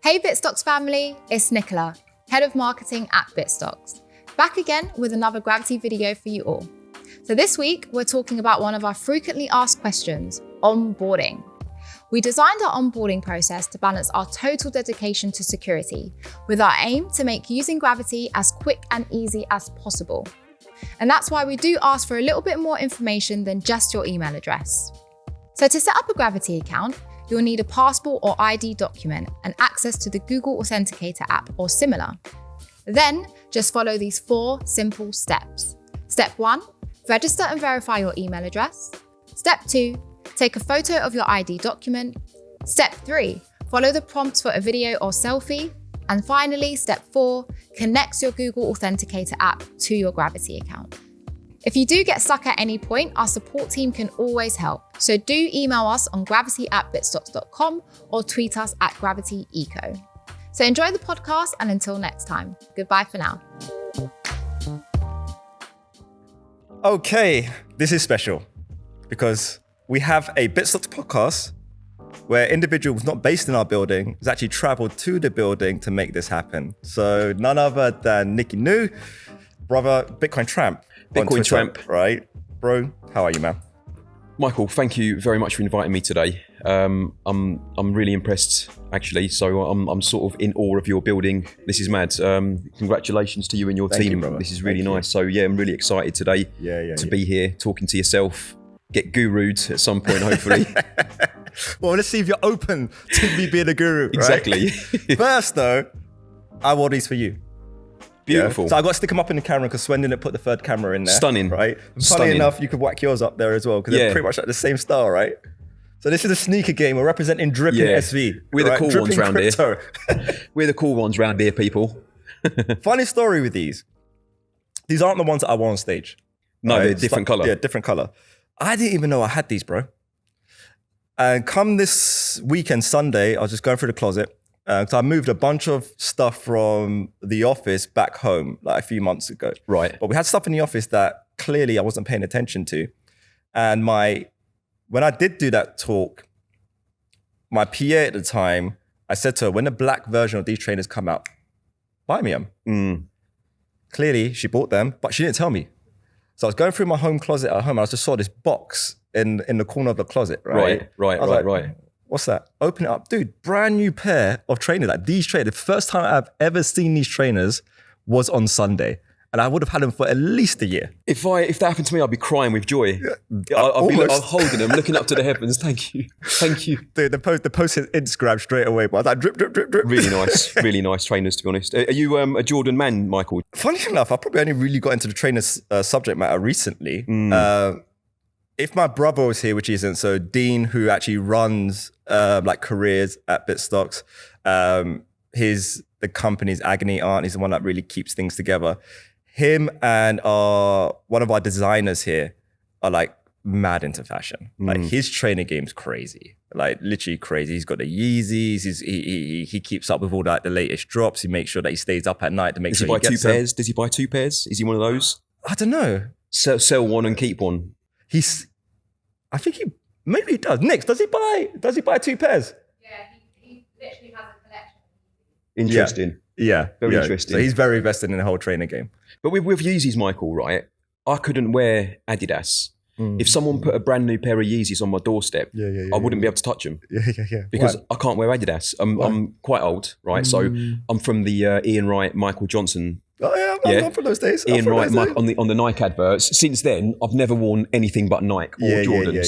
Hey Bitstocks family, it's Nicola, Head of Marketing at Bitstocks, back again with another Gravity video for you all. So this week, we're talking about one of our frequently asked questions, onboarding. We designed our onboarding process to balance our total dedication to security, with our aim to make using Gravity as quick and easy as possible. And that's why we do ask for a little bit more information than just your email address. So to set up a Gravity account, you'll need a passport or ID document and access to the Google Authenticator app or similar. Then, just follow these 4 simple steps. Step 1, register and verify your email address. Step 2, take a photo of your ID document. Step 3, follow the prompts for a video or selfie. And finally, step 4, connect your Google Authenticator app to your Gravity account. If you do get stuck at any point, our support team can always help. So do email us on gravity@bitstocks.com or tweet us at gravityeco. So enjoy the podcast, and until next time, goodbye for now. Okay, this is special because we have a Bitstocks podcast where individuals not based in our building has actually traveled to the building to make this happen. So none other than Nicky New, brother Bitcoin Tramp. Bitcoin Tramp. Right. Bro, how are you, man? Michael, thank you very much for inviting me today. I'm really impressed, actually. So I'm sort of in awe of your building. This is mad. Congratulations to you and your Thank team. you, brother. This is really Thank nice. So yeah, I'm really excited today to be here talking to yourself. Get gurued at some point, hopefully. Well, let's see if you're open to me being a guru. Right? Exactly. First, though, I wore these for you. Beautiful. Yeah. So I got to stick them up in the camera because Swen didn't put the third camera in there. Stunning. Right? Stunning. Funny enough, you could whack yours up there as well because they're pretty much like the same style, right? So this is a sneaker game. We're representing Dripping SV. We're the cool Dripping ones round crypto. here. We're the cool ones round here, people. Funny story with these. These aren't the ones that I wore on stage. No, right? they're different colour. Yeah, different colour. I didn't even know I had these, bro. And come this weekend, Sunday, I was just going through the closet. So I moved a bunch of stuff from the office back home like a few months ago. Right. But we had stuff in the office that clearly I wasn't paying attention to. And when I did do that talk, my PA at the time, I said to her, when the black version of these trainers come out, buy me them. Clearly, she bought them, but she didn't tell me. So I was going through my home closet at home and I just saw this box in the corner of the closet, right? Right. What's that? Open it up. Dude, brand new pair of trainers. Like these trainers, the first time I've ever seen these trainers was on Sunday. And I would have had them for at least a year. If that happened to me, I'd be crying with joy. I'll be holding them, looking up to the heavens. Thank you. Dude, the post hit Instagram straight away, but I was like, drip, drip, drip, drip. Really nice trainers, to be honest. Are you a Jordan man, Michael? Funny enough, I probably only really got into the trainers subject matter recently. If my brother was here, which he isn't, so Dean, who actually runs like careers at Bitstocks, the company's Agony Aunt, he's the one that really keeps things together. Him and one of our designers here are like mad into fashion. Like his trainer game's crazy, like literally crazy. He's got the Yeezys. He keeps up with all the latest drops. He makes sure that he stays up at night to make sure he gets them. Does he buy 2 pairs? Is he one of those? I don't know. Sell one and keep one. I think maybe he does. Nick, does he buy 2 pairs? Yeah, he literally has a collection. Interesting. Yeah. Very interesting. So he's very invested in the whole trainer game. But with Yeezys, Michael, right? I couldn't wear Adidas. If someone put a brand new pair of Yeezys on my doorstep, I wouldn't be able to touch them. Yeah. Because I can't wear Adidas. I'm quite old, right? So I'm from the Ian Wright, Michael Johnson. Oh yeah, I'm from those days. Ian Wright, on the Nike adverts. Since then, I've never worn anything but Nike or Jordan.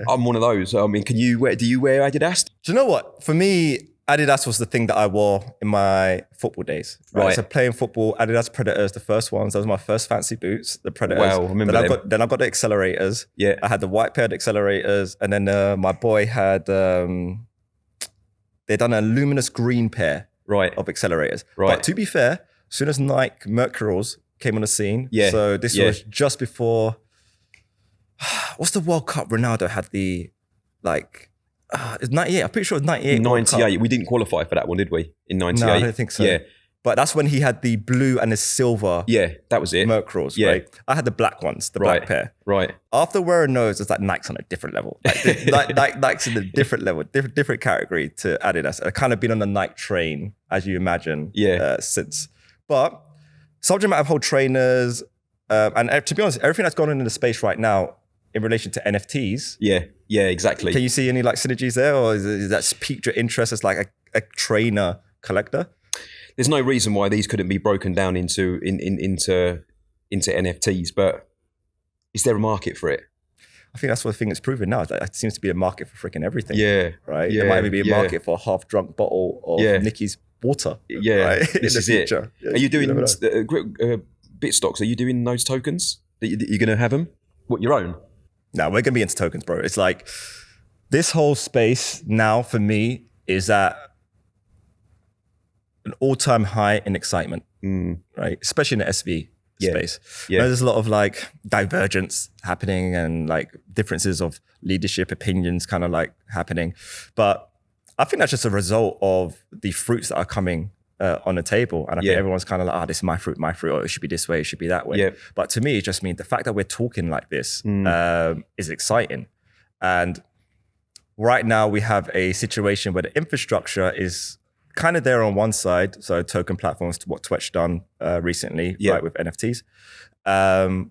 I'm one of those. I mean, do you wear Adidas? Do you know what? For me, Adidas was the thing that I wore in my football days. Right. So playing football, Adidas Predators, the first ones. Those were my first fancy boots, the Predators. Wow, I remember them. Then I got the accelerators. Yeah. I had the white pair of accelerators. And then my boy had, they'd done a luminous green pair of accelerators. Right. But to be fair, as soon as Nike Mercurials came on the scene, so this was just before, what's the World Cup Ronaldo had the, it's 98, I'm pretty sure it was 98. 98, we didn't qualify for that one, did we? In 98? No, I don't think so. Yeah. But that's when he had the blue and the silver Yeah, that was it. Mercurals, Yeah. right? I had the black ones, the black pair. Right. After wearing those, it's like Nike's on a different level. Nike's in a different level, different category to Adidas. I've kind of been on the Nike train, as you imagine, since. But subject matter of whole trainers, and to be honest, everything that's going on in the space right now in relation to NFTs. Yeah, exactly. Can you see any like synergies there, or is that piqued your interest as like a trainer collector? There's no reason why these couldn't be broken down into NFTs, but is there a market for it? I think that's what the thing it's proven now. That it seems to be a market for freaking everything. Yeah. Right? Yeah, there might even be a market for a half-drunk bottle of Nicky's water. Yeah, right? This is it. Yeah, are you doing Bitstocks? Are you doing those tokens? That you're going to have them? What, your own? No, we're going to be into tokens, bro. It's like this whole space now for me is at an all-time high in excitement, right? Especially in the SV space. Yeah. There's a lot of like divergence happening and like differences of leadership opinions kind of like happening. But I think that's just a result of the fruits that are coming on the table. And I think everyone's kind of like, this is my fruit, or it should be this way, it should be that way. Yeah. But to me, it just means the fact that we're talking like this is exciting. And right now we have a situation where the infrastructure is kind of there on one side. So token platforms, what Twitch done recently, right, with NFTs.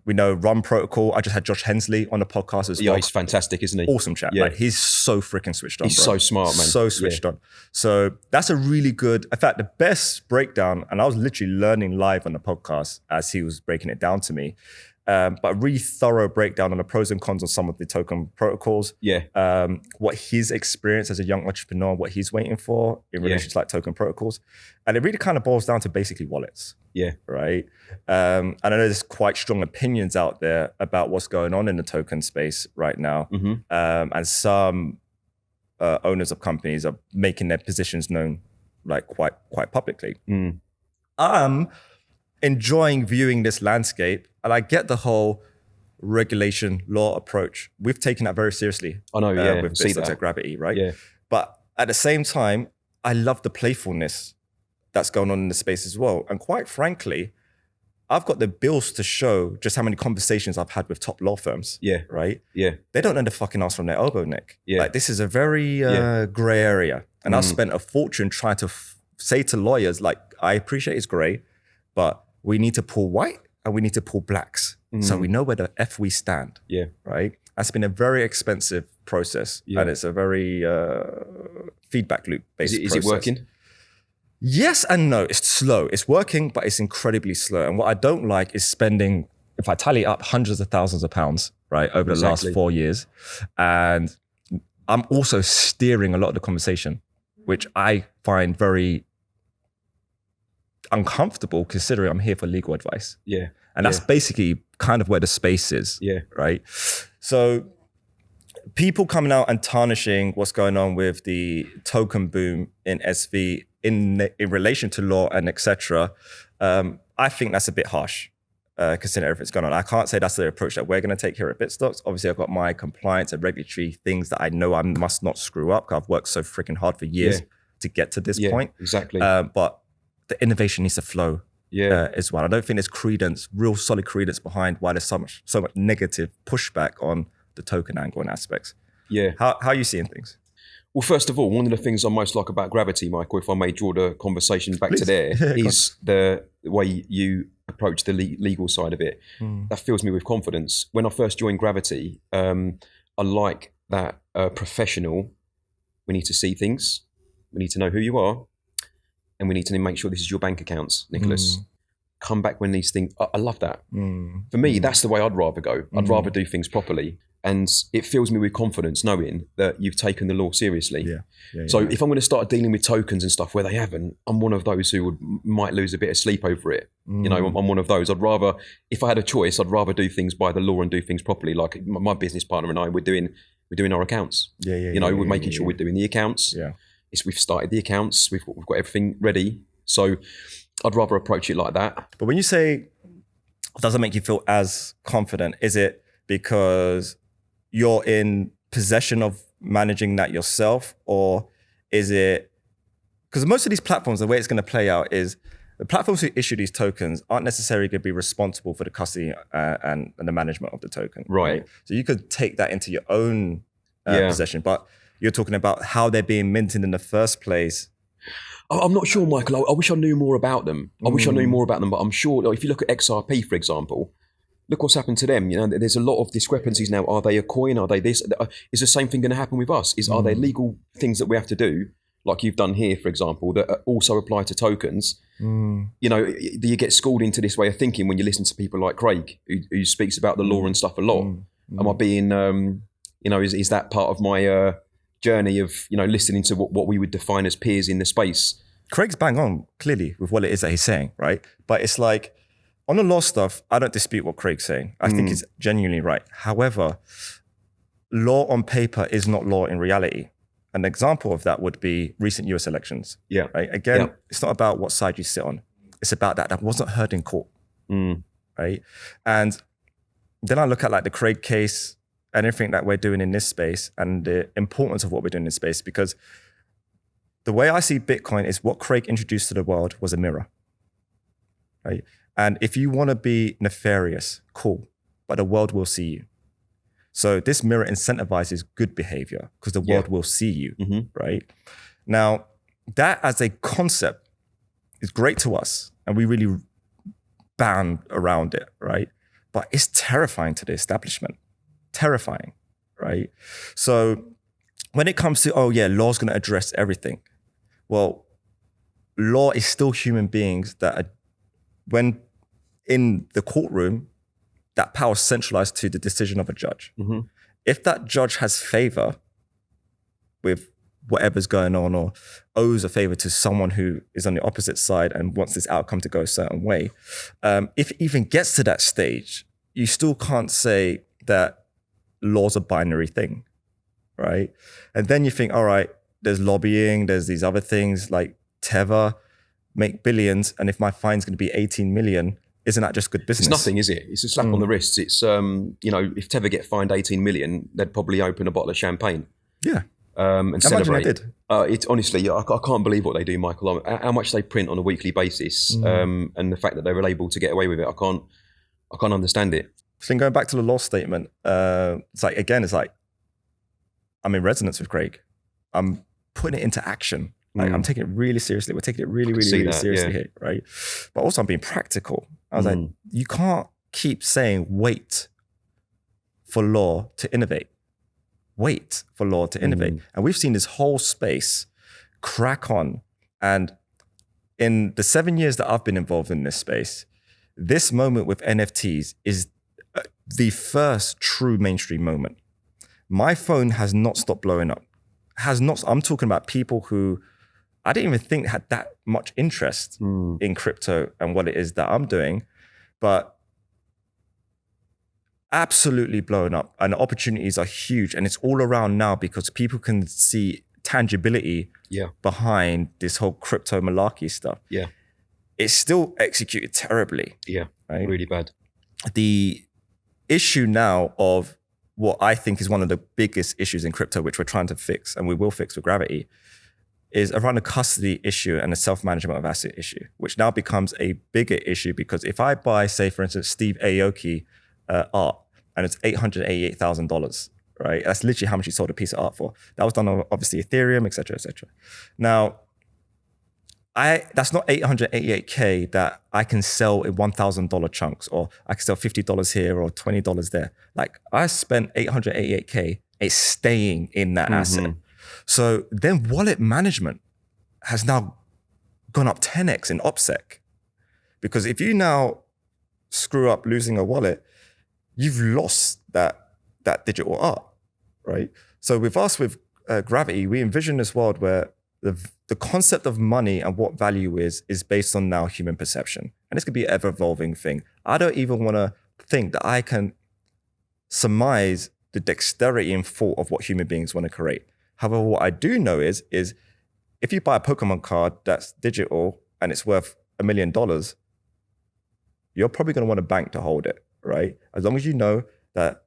We know Run Protocol. I just had Josh Hensley on the podcast as well. Yeah, he's fantastic, isn't he? Awesome chat. Yeah. Like, he's so freaking switched on. He's bro. so smart, man. So switched on. So that's a really good, in fact, the best breakdown, and I was literally learning live on the podcast as he was breaking it down to me. But a really thorough breakdown on the pros and cons of some of the token protocols. Yeah. What his experience as a young entrepreneur, what he's waiting for in relation to like token protocols. And it really kind of boils down to basically wallets. Yeah. Right. And I know there's quite strong opinions out there about what's going on in the token space right now. And some owners of companies are making their positions known like quite publicly. I'm enjoying viewing this landscape, and I get the whole regulation law approach. We've taken that very seriously. I know, with Bitstocks at Gravity, right? Yeah. But at the same time, I love the playfulness that's going on in the space as well. And quite frankly, I've got the bills to show just how many conversations I've had with top law firms. Yeah. Right? Yeah. They don't know the fucking ass from their elbow, Nick. Yeah. Like, this is a very gray area. And I've spent a fortune trying to say to lawyers, like, I appreciate it's gray, but we need to pull white and we need to pull blacks. So we know where the F we stand. Yeah. Right? That's been a very expensive process. Yeah. And it's a very feedback loop based process. Is it working? Yes and no. It's slow. It's working, but it's incredibly slow. And what I don't like is spending, if I tally up, hundreds of thousands of pounds, right, over the last 4 years. And I'm also steering a lot of the conversation, which I find very uncomfortable considering I'm here for legal advice. Yeah. And that's basically kind of where the space is. Yeah. Right. So people coming out and tarnishing what's going on with the token boom in SV in relation to law and etc. I think that's a bit harsh, considering everything's going on. I can't say that's the approach that we're going to take here at Bitstocks. Obviously, I've got my compliance and regulatory things that I know I must not screw up, because I've worked so freaking hard for years to get to this point. Exactly. But the innovation needs to flow as well. I don't think there's real solid credence behind why there's so much negative pushback on the token angle and aspects. Yeah. How are you seeing things? Well, first of all, one of the things I most like about Gravity, Michael, if I may draw the conversation back to there, is the way you approach the legal side of it. That fills me with confidence. When I first joined Gravity, I like that professional. We need to see things. We need to know who you are. And we need to make sure this is your bank accounts, Nicholas. Come back when these things, I love that. For me, that's the way I'd rather go. I'd rather do things properly. And it fills me with confidence knowing that you've taken the law seriously. So if I'm going to start dealing with tokens and stuff where they haven't, I'm one of those who might lose a bit of sleep over it. You know, I'm one of those. I'd rather, if I had a choice, I'd rather do things by the law and do things properly. Like my business partner and I, we're doing our accounts. We're making sure we're doing the accounts. We've started the accounts. We've got everything ready. So I'd rather approach it like that. But when you say it doesn't make you feel as confident, is it because you're in possession of managing that yourself? Or is it, because most of these platforms, the way it's going to play out is the platforms who issue these tokens aren't necessarily going to be responsible for the custody and the management of the token. Right. So you could take that into your own possession, but you're talking about how they're being minted in the first place. I'm not sure, Michael. I wish I knew more about them. But I'm sure, like, if you look at XRP, for example, look what's happened to them. You know, there's a lot of discrepancies now. Are they a coin? Are they this? Is the same thing going to happen with us? Are there legal things that we have to do, like you've done here, for example, that also apply to tokens? You know, do you get schooled into this way of thinking when you listen to people like Craig, who speaks about the law and stuff a lot? Am I being, you know, is that part of my journey of, you know, listening to what we would define as peers in the space? Craig's bang on, clearly, with what it is that he's saying, right? But it's like, on the law stuff, I don't dispute what Craig's saying. I think he's genuinely right. However, law on paper is not law in reality. An example of that would be recent US elections. Yeah. Right. Again, it's not about what side you sit on. It's about that wasn't heard in court. Right. And then I look at like the Craig case and everything that we're doing in this space and the importance of what we're doing in this space, because the way I see Bitcoin is what Craig introduced to the world was a mirror. Right. And if you want to be nefarious, cool, but the world will see you. So this mirror incentivizes good behavior because the world will see you, right? Now, that as a concept is great to us and we really band around it, right? But it's terrifying to the establishment, terrifying, right? So when it comes to, law's going to address everything. Well, law is still human beings that are, when in the courtroom, that power is centralized to the decision of a judge. If that judge has favor with whatever's going on or owes a favor to someone who is on the opposite side and wants this outcome to go a certain way, if it even gets to that stage, you still can't say that law's a binary thing, right? And then you think, all right, there's lobbying, there's these other things like Tether, make billions, and if my fine's going to be 18 million, isn't that just good business? It's nothing, is it? It's a slap on the wrist. It's, you know, if Tether get fined 18 million, they'd probably open a bottle of champagne. Yeah. And celebrate. They did. It's honestly, I can't believe what they do, Michael. How much they print on a weekly basis, and the fact that they were able to get away with it, I can't understand it. So then going back to the law statement, it's like I'm in resonance with Craig. I'm putting it into action. Like, I'm taking it really seriously. We're taking it really seriously here, right? But also I'm being practical. I was like, you can't keep saying wait for law to innovate. Wait for law to innovate. And we've seen this whole space crack on. And in the 7 years that I've been involved in this space, this moment with NFTs is the first true mainstream moment. My phone has not stopped blowing up. I'm talking about people who I didn't even think had that much interest in crypto and what it is that I'm doing, but absolutely blown up, and the opportunities are huge, and it's all around now because people can see tangibility behind this whole crypto malarkey stuff. Yeah, it's still executed terribly. Yeah, right? Really bad. The issue now of what I think is one of the biggest issues in crypto, which we're trying to fix and we will fix with Gravity, is around the custody issue and the self-management of asset issue, which now becomes a bigger issue because if I buy, say, for instance, Steve Aoki art and it's $888,000, right? That's literally how much he sold a piece of art for. That was done on obviously Ethereum, et cetera, et cetera. Now, that's not $888K that I can sell in $1,000 chunks, or I can sell $50 here or $20 there. Like I spent $888K, it's staying in that asset. So then wallet management has now gone up 10x in OPSEC. Because if you now screw up losing a wallet, you've lost that digital art, right? So with us, with Gravity, we envision this world where the concept of money and what value is based on now human perception. And this could be an ever-evolving thing. I don't even want to think that I can surmise the dexterity and thought of what human beings want to create. However, what I do know is if you buy a Pokemon card that's digital and it's worth $1 million, you're probably going to want a bank to hold it, right? As long as you know that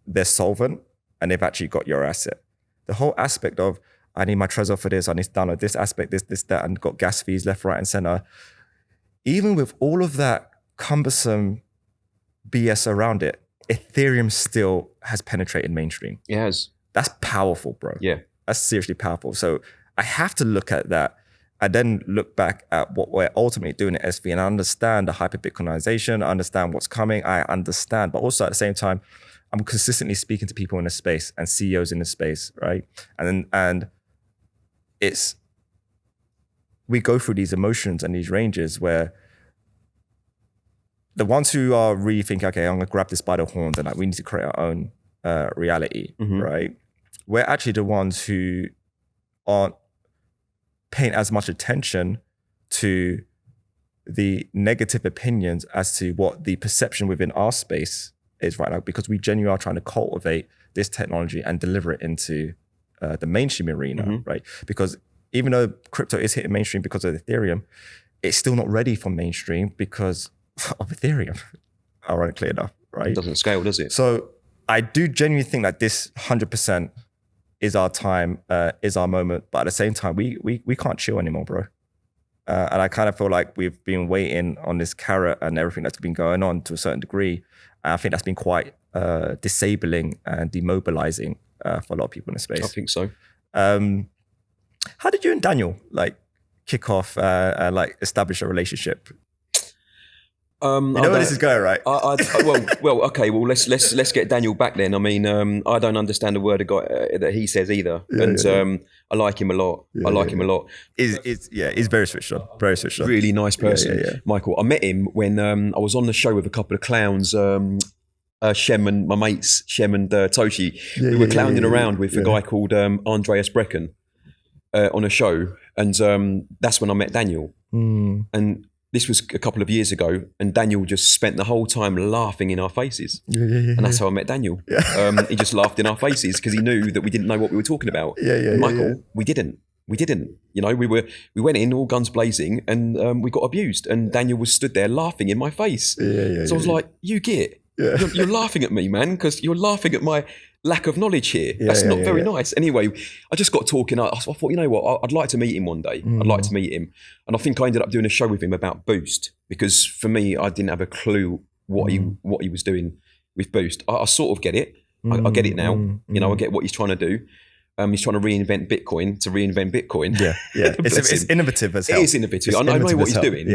they're solvent and they've actually got your asset. The whole aspect of, I need my Trezor for this, I need to download this aspect, this, that, and got gas fees left, right, and center. even with all of that cumbersome BS around it, Ethereum still has penetrated mainstream. It has. That's powerful, bro. Yeah. That's seriously powerful. So I have to look at that. I then look back at what we're ultimately doing at SV, and I understand the hyper-Bitcoinization. I understand what's coming. I understand. But also at the same time, I'm consistently speaking to people in the space and CEOs in the space, right? And it's, we go through these emotions and these ranges where the ones who are really thinking, okay, I'm gonna grab this by the horns and like we need to create our own reality, right? We're actually the ones who aren't paying as much attention to the negative opinions as to what the perception within our space is right now, because we genuinely are trying to cultivate this technology and deliver it into the mainstream arena, right? Because even though crypto is hitting mainstream because of Ethereum, it's still not ready for mainstream because of Ethereum, ironically enough, right? It doesn't scale, does it? So I do genuinely think that this 100% is our time, is our moment. But at the same time, we can't chill anymore, bro. And I kind of feel like we've been waiting on this carrot and everything that's been going on to a certain degree. And I think that's been quite disabling and demobilizing for a lot of people in the space. I think so. How did you and Daniel like kick off and like establish a relationship? You know where this is going, right? Well, okay. Well, let's get Daniel back then. I mean, I don't understand a word of that he says either, I like him a lot. I like him a lot. He's very switched on. Very switched on. Really nice person, Yeah. Michael. I met him when I was on the show with a couple of clowns. Shem and my mates, Shem and Toshi. We were clowning around with a guy called Andreas Brecken on a show, and that's when I met Daniel. And this was a couple of years ago, and Daniel just spent the whole time laughing in our faces. And that's how I met Daniel. He just laughed in our faces because he knew that we didn't know what we were talking about. Michael, we didn't. You know, we went in all guns blazing, and we got abused. And Daniel was stood there laughing in my face. So I was like, "You get it? You're laughing at me, man, because you're laughing at my lack of knowledge here. That's not very nice." Anyway, I just got talking. I thought, you know what? I'd like to meet him one day. I'd like to meet him. And I think I ended up doing a show with him about Boost, because for me, I didn't have a clue what he was doing with Boost. I sort of get it. I get it now. You know, I get what he's trying to do. He's trying to reinvent Bitcoin to reinvent Bitcoin. It's innovative as hell. It is innovative. I know what he's doing.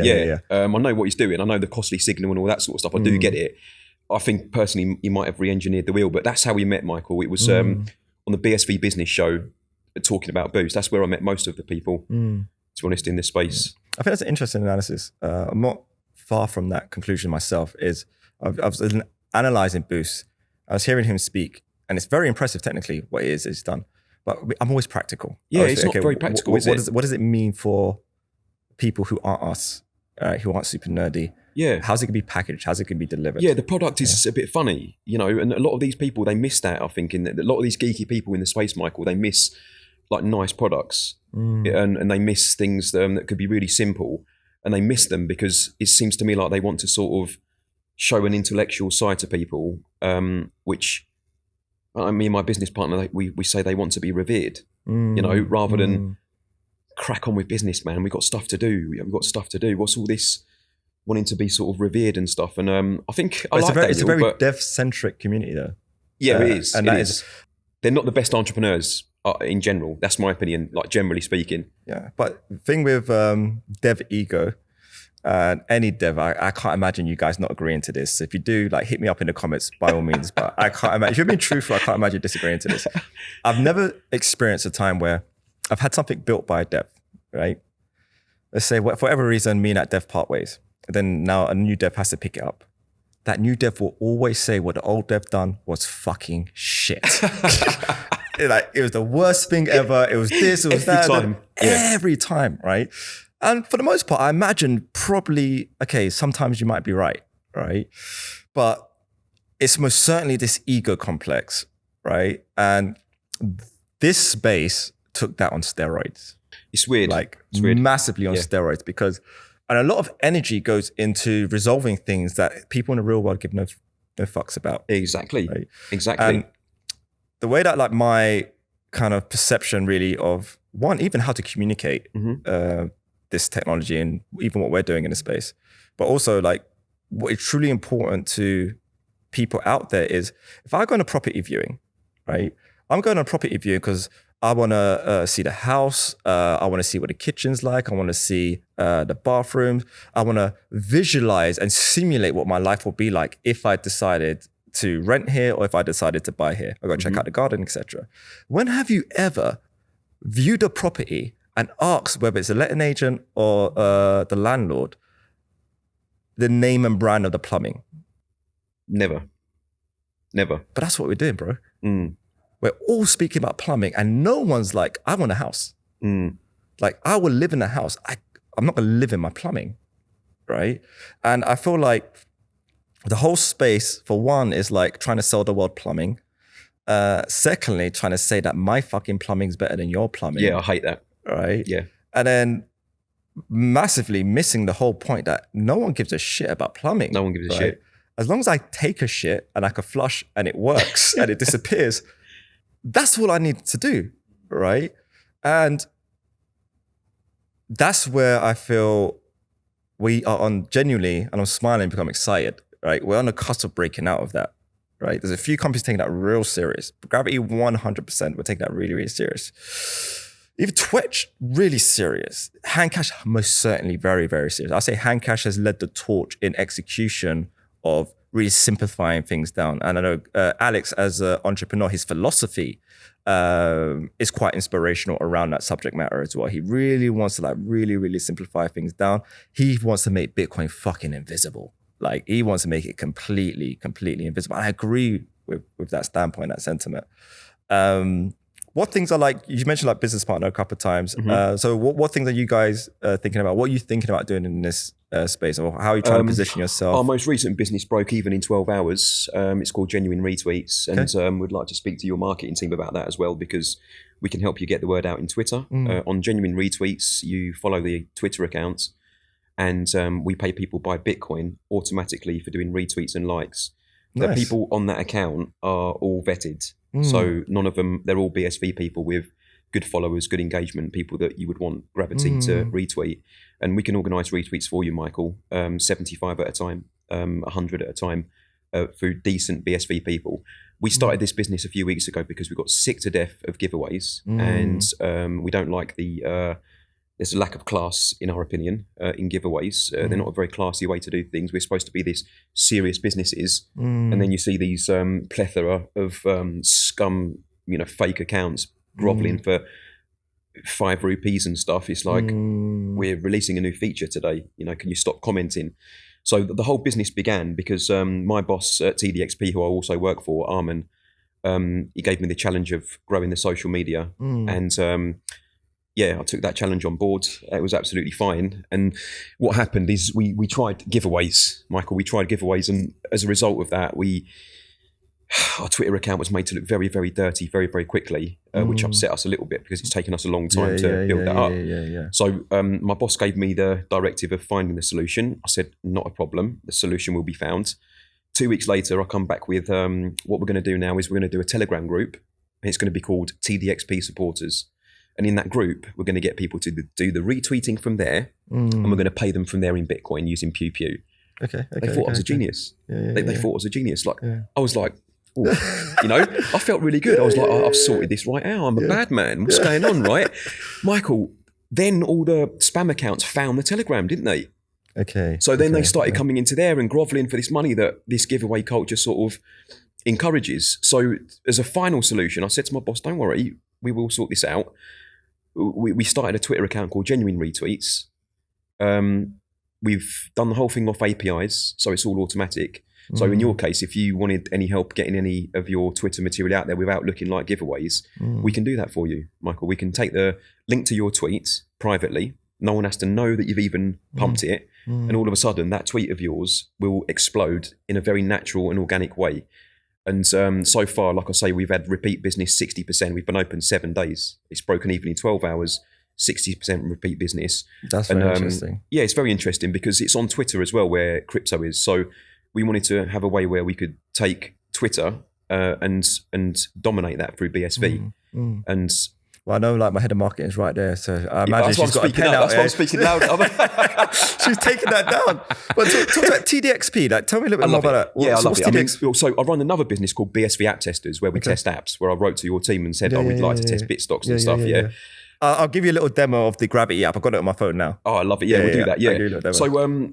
I know what he's doing. I know the costly signal and all that sort of stuff. I do get it. I think personally he might have re-engineered the wheel, but that's how we met, Michael. It was on the BSV business show talking about Boost. That's where I met most of the people, to be honest, in this space. I think that's an interesting analysis. I'm not far from that conclusion myself. I was analyzing Boost. I was hearing him speak, and it's very impressive technically what he's done. But I'm always practical. It's not very practical, is it? What does it mean for people who aren't us, who aren't super nerdy? How's it going to be packaged? How's it going to be delivered? The product is a bit funny, you know, and a lot of these people, they miss that, I think. A lot of these geeky people in the space, Michael, they miss like nice products and they miss things that could be really simple, and they miss them because it seems to me like they want to sort of show an intellectual side to people, which me and my business partner, we say they want to be revered, you know, rather than crack on with business, man. We've got stuff to do. What's all this wanting to be sort of revered and stuff? And I think it's a very dev-centric community though. It is. And they're not the best entrepreneurs in general. That's my opinion, like generally speaking. Yeah, but the thing with dev ego, any dev, I can't imagine you guys not agreeing to this. If you do, like, hit me up in the comments by all means. But I can't imagine, if you're being truthful, I can't imagine disagreeing to this. I've never experienced a time where I've had something built by a dev, right? Let's say for whatever reason, me and that dev part ways. And then now a new dev has to pick it up. That new dev will always say what the old dev done was fucking shit. Like, it was the worst thing ever. It was this, it was every time, right? And for the most part, I imagine probably, okay, sometimes you might be right? But it's most certainly this ego complex, right? And this space took that on steroids. It's weird. Massively on steroids, because, and a lot of energy goes into resolving things that people in the real world give no fucks about. Exactly. Right? Exactly. And the way that, like, my kind of perception really of, one, even how to communicate this technology and even what we're doing in the space. But also like what is truly important to people out there is if I go on a property viewing, right? I'm going on a property viewing because I want to see the house. I want to see what the kitchen's like. I want to see the bathrooms. I want to visualize and simulate what my life will be like if I decided to rent here or if I decided to buy here. I got to check out the garden, etc. When have you ever viewed a property and asked whether it's a letting agent or the landlord the name and brand of the plumbing? Never. But that's what we're doing, bro. We're all speaking about plumbing and no one's like, I want a house. Like I will live in a house. I'm not going to live in my plumbing, right? And I feel like the whole space, for one, is like trying to sell the world plumbing. Secondly, trying to say that my fucking plumbing's better than your plumbing. Yeah, I hate that. Right? Yeah. And then massively missing the whole point that no one gives a shit about plumbing. No one gives a shit. As long as I take a shit and I can flush and it works and it disappears, that's all I need to do, right? And that's where I feel we are on genuinely, and I'm smiling because I'm excited, right? We're on the cusp of breaking out of that, right? There's a few companies taking that real serious. Gravity 100%, we're taking that really, really serious. Even Twitch, really serious. Handcash, most certainly very, very serious. I say Handcash has led the torch in execution of really simplifying things down. And I know Alex, as an entrepreneur, his philosophy is quite inspirational around that subject matter as well. He really wants to like really, really simplify things down. He wants to make Bitcoin fucking invisible. Like he wants to make it completely, completely invisible. And I agree with that standpoint, that sentiment. What things are like, you mentioned like business partner a couple of times. So what things are you guys thinking about? What are you thinking about doing in this space, or how are you trying to position yourself? Our most recent business broke even in 12 hours. It's called Genuine Retweets. And we'd like to speak to your marketing team about that as well, because we can help you get the word out in Twitter. On Genuine Retweets, you follow the Twitter account and we pay people by Bitcoin automatically for doing retweets and likes. Nice. The people on that account are all vetted. So none of them, they're all BSV people with good followers, good engagement, people that you would want Gravity to retweet. And we can organise retweets for you, Michael, 75 at a time, 100 at a time, through decent BSV people. We started this business a few weeks ago because we got sick to death of giveaways and we don't like there's a lack of class, in our opinion, in giveaways. They're not a very classy way to do things. We're supposed to be these serious businesses. And then you see these plethora of scum, fake accounts groveling for 5 rupees and stuff. It's like, we're releasing a new feature today. Can you stop commenting? So the whole business began because my boss at TDXP, who I also work for, Armin, he gave me the challenge of growing the social media. And I took that challenge on board. It was absolutely fine. And what happened is we tried giveaways, Michael. We tried giveaways, and as a result of that, our Twitter account was made to look very, very dirty very, very quickly, which upset us a little bit because it's taken us a long time to build that up. So my boss gave me the directive of finding the solution. I said, not a problem. The solution will be found. 2 weeks later, I come back with what we're going to do now is we're going to do a Telegram group. It's going to be called TDXP Supporters. And in that group, we're going to get people to do the retweeting from there, and we're going to pay them from there in Bitcoin using Pew Pew. Okay. They thought I was a genius. They thought I was a genius. I was like, ooh, I felt really good. I was like, I've sorted this right out. I'm a bad man. What's going on, right? Michael, then all the spam accounts found the Telegram, didn't they? Okay. So then they started coming into there and groveling for this money that this giveaway culture sort of encourages. So as a final solution, I said to my boss, don't worry, we will sort this out. We started a Twitter account called Genuine Retweets. We've done the whole thing off APIs, so it's all automatic. So in your case, if you wanted any help getting any of your Twitter material out there without looking like giveaways, we can do that for you, Michael. We can take the link to your tweet privately. No one has to know that you've even pumped it. And all of a sudden, that tweet of yours will explode in a very natural and organic way. And so far, like I say, we've had repeat business 60%. We've been open 7 days. It's broken even in 12 hours, 60% repeat business. That's very interesting. Yeah, it's very interesting because it's on Twitter as well, where crypto is. So we wanted to have a way where we could take Twitter and dominate that through BSV. And Well, I know like my head of marketing is right there. So I imagine that's she's got a pen out. That's why I'm speaking loud. She's taking that down. But talk about TDXP. Like, tell me a little bit more about that. Yeah, I love what's it. TDXP? So I run another business called BSV App Testers where we test apps, where I wrote to your team and said, we'd like to test Bitstocks and stuff. Yeah. I'll give you a little demo of the Gravity app. I've got it on my phone now. Oh, I love it. Yeah, we'll do that. Yeah.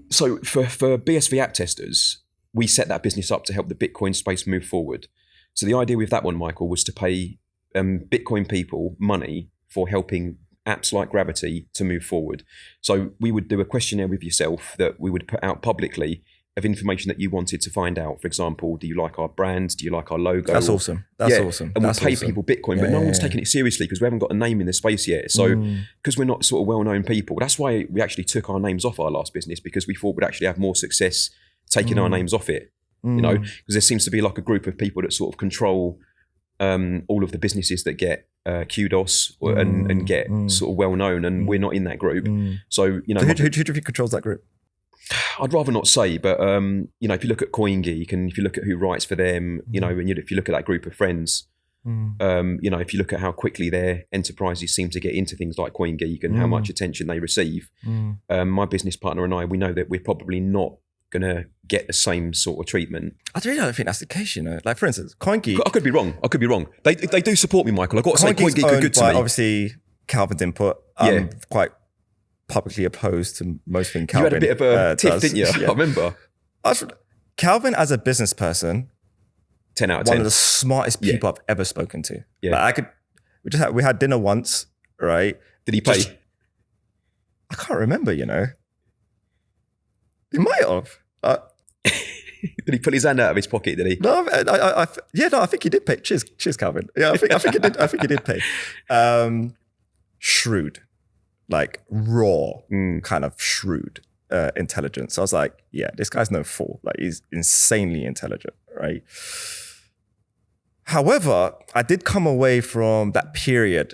So for BSV App Testers, we set that business up to help the Bitcoin space move forward. So the idea with that one, Michael, was to pay Bitcoin people money for helping apps like Gravity to move forward. So we would do a questionnaire with yourself that we would put out publicly of information that you wanted to find out. For example, do you like our brand? Do you like our logo? That's awesome. That's awesome. And we'll pay people Bitcoin, but no one's taking it seriously because we haven't got a name in the space yet. So because we're not sort of well-known people, that's why we actually took our names off our last business, because we thought we'd actually have more success taking our names off it. You know, because there seems to be like a group of people that sort of control all of the businesses that get kudos and get sort of well-known, and we're not in that group. So, you know. So who do you think controls that group? I'd rather not say, but you know, if you look at CoinGeek and if you look at who writes for them, you know, and if you look at that group of friends, you know, if you look at how quickly their enterprises seem to get into things like CoinGeek and how much attention they receive, my business partner and I, we know that we're probably not going to get the same sort of treatment. I really don't think that's the case, you know. Like, for instance, CoinGeek. I could be wrong. They do support me, Michael. I've got to say, CoinGeek are good to me. Obviously, Calvin's input. I'm quite publicly opposed to most things Calvin. You had a bit of a tiff, didn't you? Yeah. I remember. Calvin, as a business person, 10 out of 10. One of the smartest people I've ever spoken to. Yeah. Like, we had dinner once, right? Did he pay? I can't remember, you know. He might have. Did he pull his hand out of his pocket? Did he? No, I think he did pay. Cheers, Calvin. Yeah, I think he did. I think he did pay. Shrewd, like raw, kind of shrewd intelligence. I was like, yeah, this guy's no fool. Like, he's insanely intelligent, right? However, I did come away from that period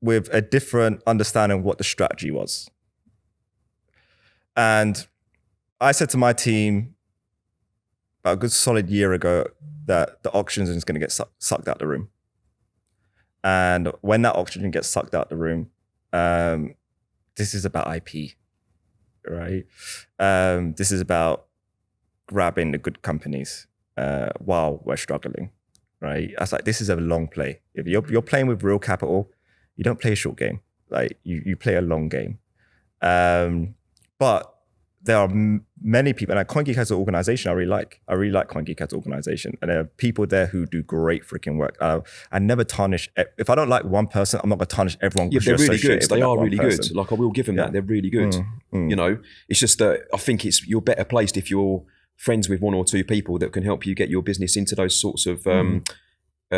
with a different understanding of what the strategy was, and I said to my team about a good solid year ago that the oxygen is going to get sucked out the room. And when that oxygen gets sucked out the room, this is about IP, right? This is about grabbing the good companies while we're struggling, right? I was like, this is a long play. If you're playing with real capital, you don't play a short game. Like, you play a long game. But there are many people, and CoinGeek has an organization I really like. I really like CoinGeek as an organization. And there are people there who do great freaking work. I never tarnish, if I don't like one person, I'm not going to tarnish everyone. Yeah, they're really good. They are really good. Like, I will give them that. They're really good. You know, it's just that I think you're better placed if you're friends with one or two people that can help you get your business into those sorts of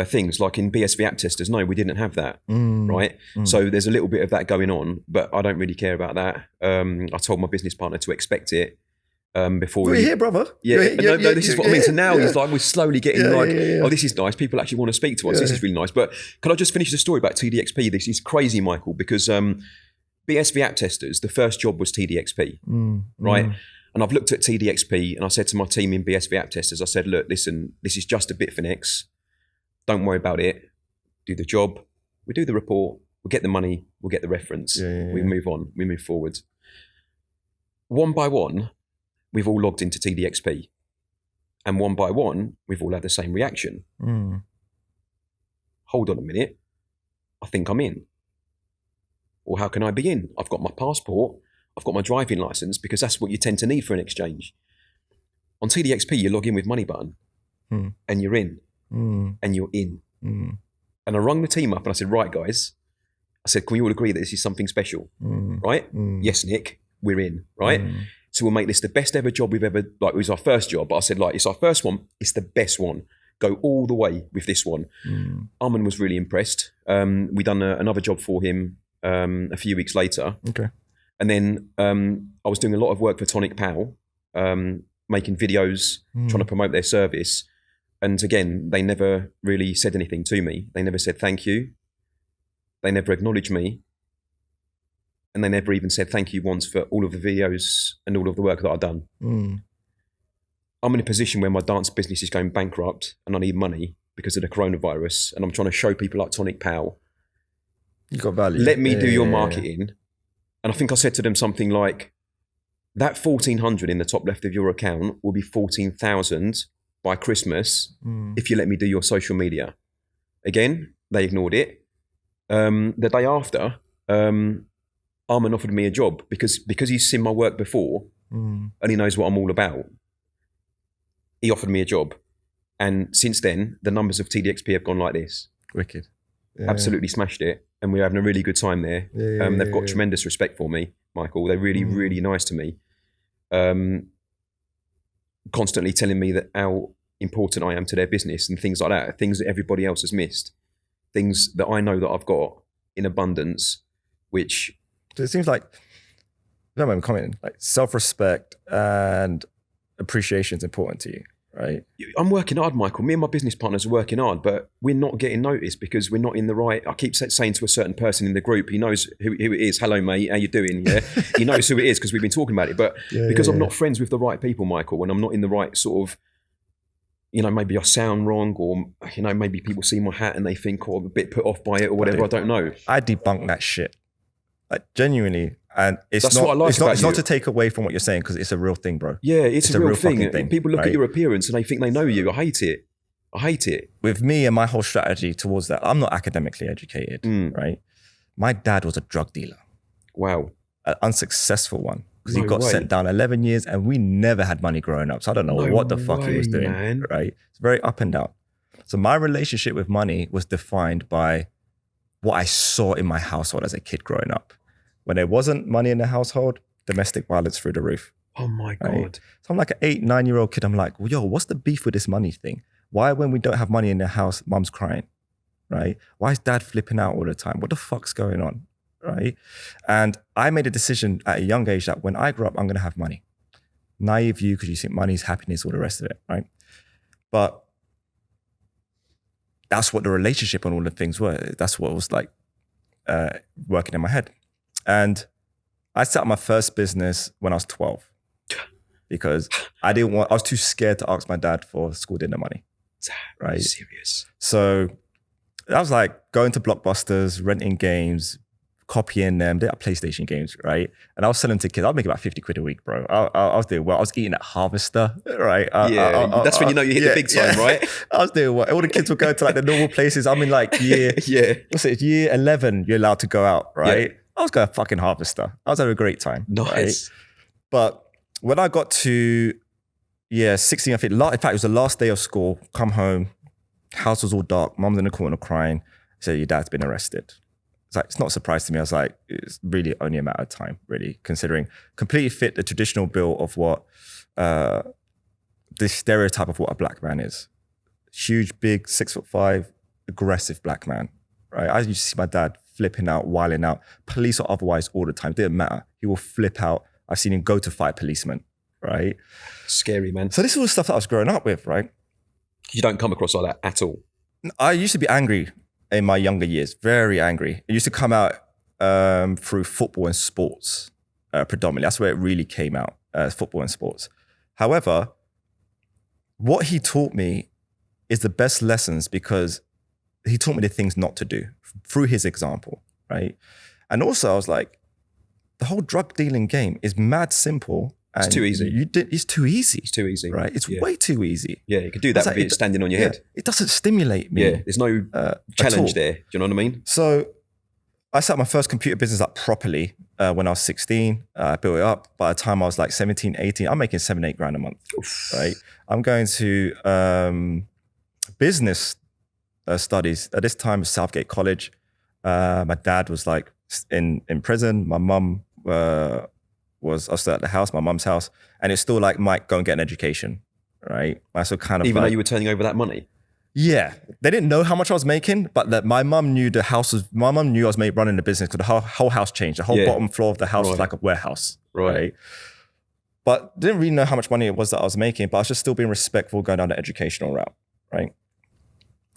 things. Like in BSV App Testers, no, we didn't have that, right? So there's a little bit of that going on, but I don't really care about that. I told my business partner to expect it before. We're here, brother. Yeah, no, this is what I mean. So now he's like, we're slowly getting oh, this is nice. People actually want to speak to us. This is really nice. But can I just finish the story about TDXP? This is crazy, Michael, because BSV App Testers, the first job was TDXP, right? And I've looked at TDXP and I said to my team in BSV App Testers, I said, look, listen, this is just a Bitfinex. Don't worry about it. Do the job. We do the report. We'll get the money. We'll get the reference. We move on. We move forward. One by one, we've all logged into TDXP. And one by one, we've all had the same reaction. Hold on a minute. I think I'm in. Or how can I be in? I've got my passport. I've got my driving license, because that's what you tend to need for an exchange. On TDXP, you log in with money button and you're in. And you're in. And I rung the team up and I said, right, guys, I said, can we all agree that this is something special? Right? Yes, Nick, we're in, right? So we'll make this the best ever job we've ever, like, it was our first job, but I said, like, it's our first one, it's the best one. Go all the way with this one. Armin was really impressed. We done another job for him a few weeks later. Okay. And then I was doing a lot of work for Tonic Powell, making videos, trying to promote their service. And again, they never really said anything to me. They never said thank you. They never acknowledged me. And they never even said thank you once for all of the videos and all of the work that I've done. I'm in a position where my dance business is going bankrupt and I need money because of the coronavirus. And I'm trying to show people like Tonic Powell You got value. Let me do your marketing. And I think I said to them something like, that 1,400 in the top left of your account will be 14,000 by Christmas if you let me do your social media. Again, they ignored it. The day after, Armin offered me a job because he's seen my work before and he knows what I'm all about. He offered me a job. And since then, the numbers of TDXP have gone like this. Wicked. Absolutely smashed it. And we're having a really good time there. They've got tremendous respect for me, Michael. They're really, really nice to me. Constantly telling me that how important I am to their business and things like that, things that everybody else has missed, things that I know that I've got in abundance, which... So it seems like, I don't know, I'm commenting, like self-respect and appreciation is important to you, right? I'm working hard, Michael. Me and my business partners are working hard, but we're not getting noticed because we're not in the right... I keep saying to a certain person in the group, he knows who it is. Hello, mate. How you doing? Yeah, he knows who it is because we've been talking about it. But because I'm not friends with the right people, Michael, and I'm not in the right sort of... maybe I sound wrong, or maybe people see my hat and they think, I'm a bit put off by it or whatever. I don't know. I debunk that shit, like genuinely, and it's That's not. What I like it's not to take away from what you're saying because it's a real thing, bro. Yeah, it's a real thing. People look right? at your appearance and they think they know you. I hate it. With me and my whole strategy towards that, I'm not academically educated, right? My dad was a drug dealer. Wow, an unsuccessful one. Because he got sent down 11 years and we never had money growing up. So I don't know what the fuck he was doing, man. Right? It's very up and down. So my relationship with money was defined by what I saw in my household as a kid growing up. When there wasn't money in the household, domestic violence through the roof. Oh my God. Right? So I'm like an 8, 9-year-old kid. I'm like, well, yo, what's the beef with this money thing? Why when we don't have money in the house, mum's crying, right? Why is dad flipping out all the time? What the fuck's going on? Right? And I made a decision at a young age that when I grow up, I'm going to have money. Naive view, because you think money is happiness, all the rest of it, right? But that's what the relationship and all the things were. That's what was like working in my head. And I set up my first business when I was 12 because I was too scared to ask my dad for school dinner money, right? Serious. So I was like going to Blockbusters, renting games, copying them. They are PlayStation games, right? And I was selling to kids. I was making about 50 quid a week, bro. I was doing well. I was eating at Harvester, right? That's when you know you hit the big time, right? I was doing well. All the kids were going to like the normal places. I'm in like year 11, you're allowed to go out, right? Yeah. I was going to fucking Harvester. I was having a great time. Nice. Right? But when I got to 16, I think, in fact, it was the last day of school, come home, house was all dark, mum's in the corner crying, said, your dad's been arrested. It's like, it's not a surprise to me. I was like, it's really only a matter of time, really, considering completely fit the traditional bill of what this stereotype of what a black man is. Huge, big, 6'5", aggressive black man, right? I used to see my dad flipping out, wilding out, police or otherwise all the time. It didn't matter. He will flip out. I've seen him go to fight policemen, right? Scary, man. So this is all the stuff that I was growing up with, right? You don't come across like that at all. I used to be angry in my younger years, very angry. It used to come out through football and sports predominantly. That's where it really came out, football and sports. However, what he taught me is the best lessons because he taught me the things not to do through his example, right? And also I was like, the whole drug dealing game is mad simple. And it's too easy. It's too easy. It's too easy. Right? It's way too easy. Yeah, you could do that with it standing on your head. It doesn't stimulate me. Yeah, there's no challenge there. Do you know what I mean? So I set my first computer business up properly when I was 16. I built it up. By the time I was like 17, 18, I'm making 7-8 grand a month, right? I'm going to business studies. At this time, Southgate College. My dad was like in prison. My mum I was still at the house, my mum's house. And it's still like, Mike, go and get an education, right? I still kind of even though you were turning over that money? Yeah. They didn't know how much I was making, but that my mum knew my mum knew I was running the business because the whole house changed. The whole bottom floor of the house was like a warehouse, right? But didn't really know how much money it was that I was making, but I was just still being respectful going down the educational route, right?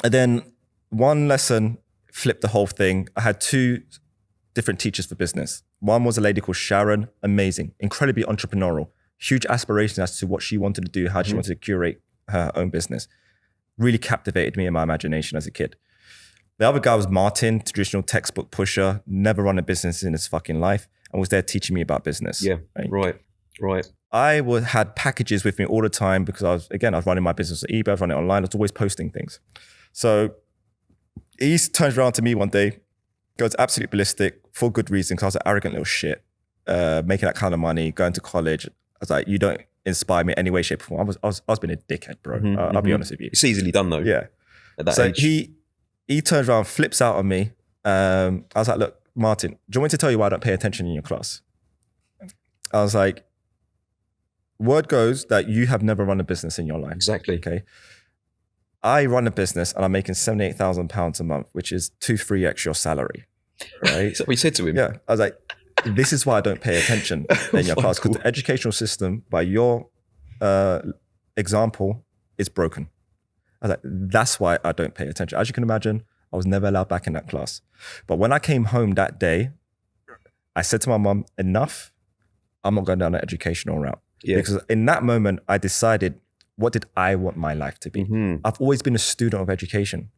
And then one lesson flipped the whole thing. I had 2 different teachers for business. One was a lady called Sharon, amazing, incredibly entrepreneurial, huge aspirations as to what she wanted to do, how she wanted to curate her own business. Really captivated me in my imagination as a kid. The other guy was Martin, traditional textbook pusher, never run a business in his fucking life, and was there teaching me about business. Yeah, right. I had packages with me all the time because I was running my business at eBay, I was running it online, I was always posting things. So he turns around to me one day, goes absolutely ballistic for good reason, because I was an arrogant little shit, making that kind of money, going to college. I was like, you don't inspire me in any way, shape, or form. I was being a dickhead, bro. I'll be honest with you. It's easily done though. Yeah. At that so age. he turns around, flips out on me. I was like, look, Martin, do you want me to tell you why I don't pay attention in your class? I was like, word goes that you have never run a business in your life. Exactly. Okay. I run a business and I'm making £78,000 a month, which is 2-3x your salary. Right? Is that what you said to him? Yeah. I was like, this is why I don't pay attention in your class, because the educational system, by your example, is broken. I was like, that's why I don't pay attention. As you can imagine, I was never allowed back in that class. But when I came home that day, I said to my mum, enough, I'm not going down the educational route. Yeah. Because in that moment, I decided, what did I want my life to be? I've always been a student of education.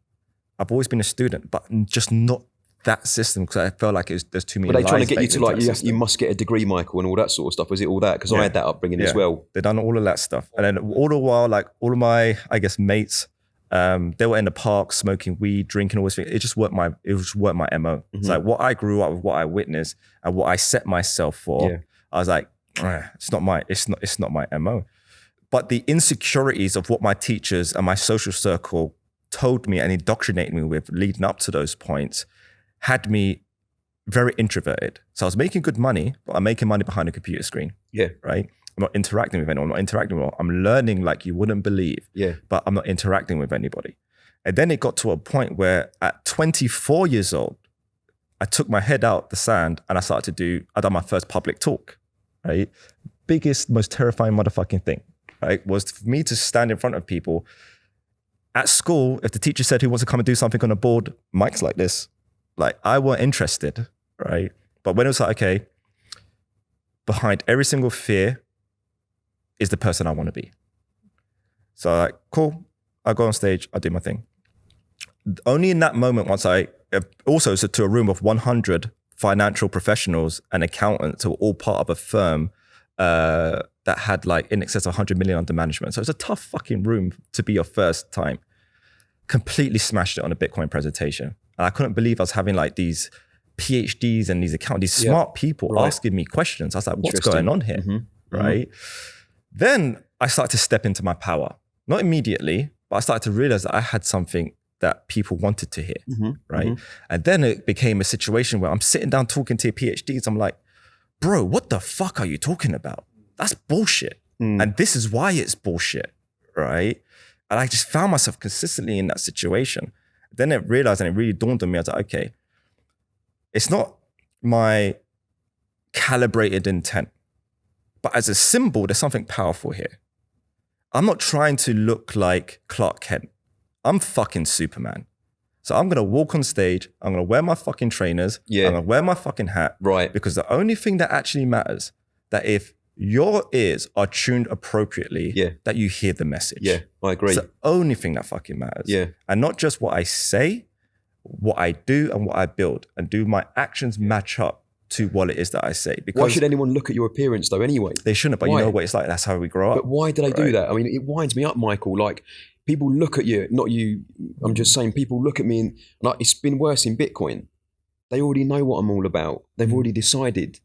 I've always been a student, but just not that system, because I felt like there's too many lies. But they trying to get you to like, you you must get a degree, Michael, and all that sort of stuff. Was it all that? Because I had that upbringing as well. They've done all of that stuff. And then all the while, like all of my, I guess, mates, they were in the park smoking weed, drinking, all this thing. It just worked my MO. It's like what I grew up with, what I witnessed, and what I set myself for. Yeah. I was like, it's not my MO. But the insecurities of what my teachers and my social circle told me and indoctrinated me with leading up to those points had me very introverted. So I was making good money, but I'm making money behind a computer screen. Yeah. Right? I'm not interacting with anyone. I'm not interacting with anyone. I'm learning like you wouldn't believe. Yeah. But I'm not interacting with anybody. And then it got to a point where at 24 years old, I took my head out the sand and I done my first public talk, right? Biggest, most terrifying motherfucking thing, right? Was for me to stand in front of people. At school, if the teacher said, who wants to come and do something on a board, mics like this, like I weren't interested, right? But when it was like, okay, behind every single fear is the person I want to be. So like, cool, I go on stage, I do my thing. Only in that moment, once I also to a room of 100 financial professionals and accountants who were all part of a firm that had like in excess of 100 million under management. So it's a tough fucking room to be your first time. Completely smashed it on a Bitcoin presentation. And I couldn't believe I was having like these PhDs and these smart people asking me questions. I was like, what's going on here? Right? Then I started to step into my power. Not immediately, but I started to realize that I had something that people wanted to hear, right? And then it became a situation where I'm sitting down talking to PhDs. I'm like, bro, what the fuck are you talking about? That's bullshit. And this is why it's bullshit, right? And I just found myself consistently in that situation. Then it realized and it really dawned on me, I was like, okay, it's not my calibrated intent, but as a symbol, there's something powerful here. I'm not trying to look like Clark Kent. I'm fucking Superman. So I'm going to walk on stage. I'm going to wear my fucking trainers. I'm going to wear my fucking hat. Right. Because the only thing that actually matters, that if your ears are tuned appropriately, that you hear the message. Yeah, I agree. It's the only thing that fucking matters. Yeah. And not just what I say, what I do and what I build. And do my actions match up to what it is that I say? Because why should anyone look at your appearance though anyway? They shouldn't, but you know what it's like. That's how we grow up. But why do they do that? I mean, it winds me up, Michael. Like, people look at you, not you, I'm just saying people look at me and like, it's been worse in Bitcoin. They already know what I'm all about. They've already decided.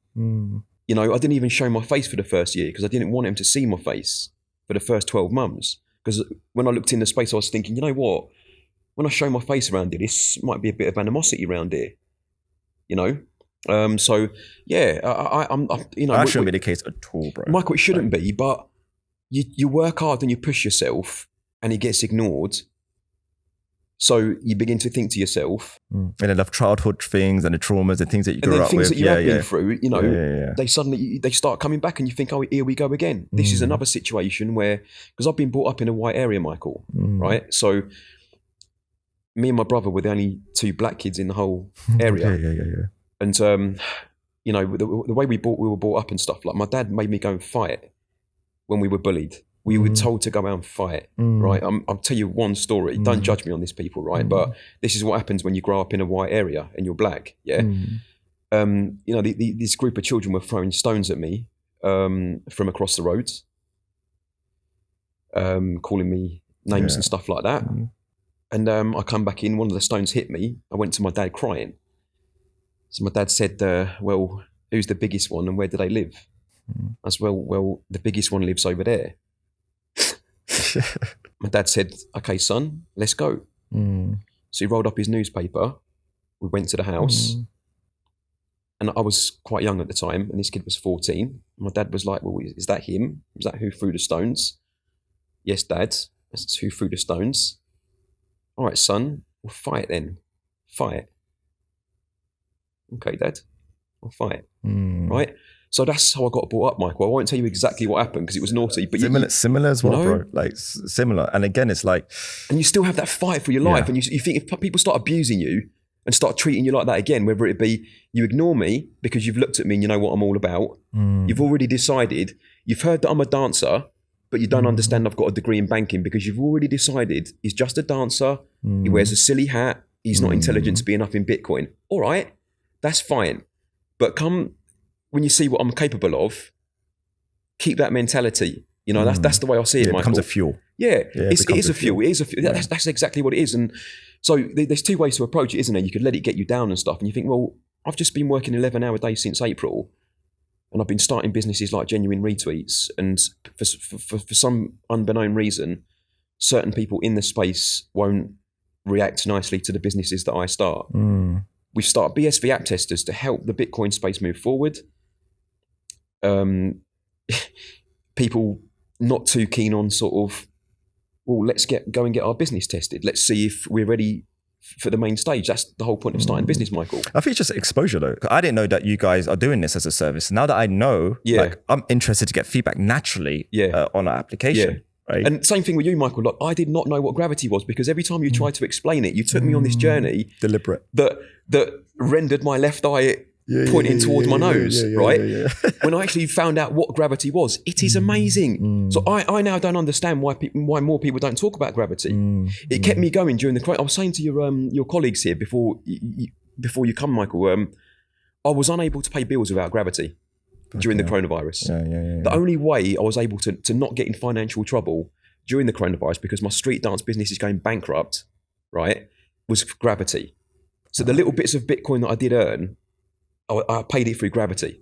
You know, I didn't even show my face for the first year because I didn't want him to see my face for the first 12 months. Because when I looked in the space, I was thinking, you know what? When I show my face around here, this might be a bit of animosity around here. You know? So, yeah, I'm you know. That shouldn't be the case at all, bro. Michael, it shouldn't be, but you work hard and you push yourself and it gets ignored. So you begin to think to yourself. And then the childhood things and the traumas and things that you grew up with. Things that you have been through, you know, they suddenly, they start coming back and you think, oh, here we go again. This is another situation where, because I've been brought up in a white area, Michael, right? So me and my brother were the only two black kids in the whole area. And, you know, the way we were brought up and stuff, like my dad made me go and fight when we were bullied. We were told to go out and fight, right? I'll tell you one story. Don't judge me on this, people, right? But this is what happens when you grow up in a white area and you're black, yeah? This group of children were throwing stones at me from across the road, calling me names and stuff like that. And I come back in, one of the stones hit me. I went to my dad crying. So my dad said, well, who's the biggest one and where do they live? I said, well, the biggest one lives over there. My dad said, okay, son, let's go. So he rolled up his newspaper. We went to the house. And I was quite young at the time, and this kid was 14. My dad was like, well, is that him? Is that who threw the stones? Yes, Dad. That's who threw the stones. All right, son, we'll fight then. Fight. Okay, Dad, we'll fight. Right? So that's how I got brought up, Michael. I won't tell you exactly what happened because it was naughty. But similar as well, bro. Like similar. And again, it's like... And you still have that fight for your life. And you think if people start abusing you and start treating you like that again, whether it be you ignore me because you've looked at me and you know what I'm all about. You've already decided. You've heard that I'm a dancer, but you don't understand I've got a degree in banking because you've already decided he's just a dancer. He wears a silly hat. He's not intelligent to be enough in Bitcoin. All right, that's fine. But come when you see what I'm capable of, keep that mentality. You know, that's the way I see it, Michael. It becomes a fuel. Yeah, it is a fuel. It is a fuel. Yeah. That's exactly what it is. And so there's two ways to approach it, isn't there? You could let it get you down and stuff. And you think, well, I've just been working 11-hour days since April. And I've been starting businesses like Genuine Retweets. And for some unbeknown reason, certain people in the space won't react nicely to the businesses that I start. We've started BSV app testers to help the Bitcoin space move forward. People not too keen on sort of, well, let's go and get our business tested. Let's see if we're ready for the main stage. That's the whole point of starting business, Michael. I think it's just exposure though. I didn't know that you guys are doing this as a service. Now that I know, like, I'm interested to get feedback naturally on our application. Right? And same thing with you, Michael. Like, I did not know what gravity was because every time you tried to explain it, you took me on this journey. Deliberate. That rendered my left eye pointing towards my nose, right? When I actually found out what gravity was, it is amazing. So I now don't understand why more people don't talk about gravity. It kept me going during the... I was saying to your colleagues here before you come, Michael, I was unable to pay bills without gravity during the coronavirus. The only way I was able to not get in financial trouble during the coronavirus because my street dance business is going bankrupt, right, was gravity. So the little bits of Bitcoin that I did earn, I paid it through gravity.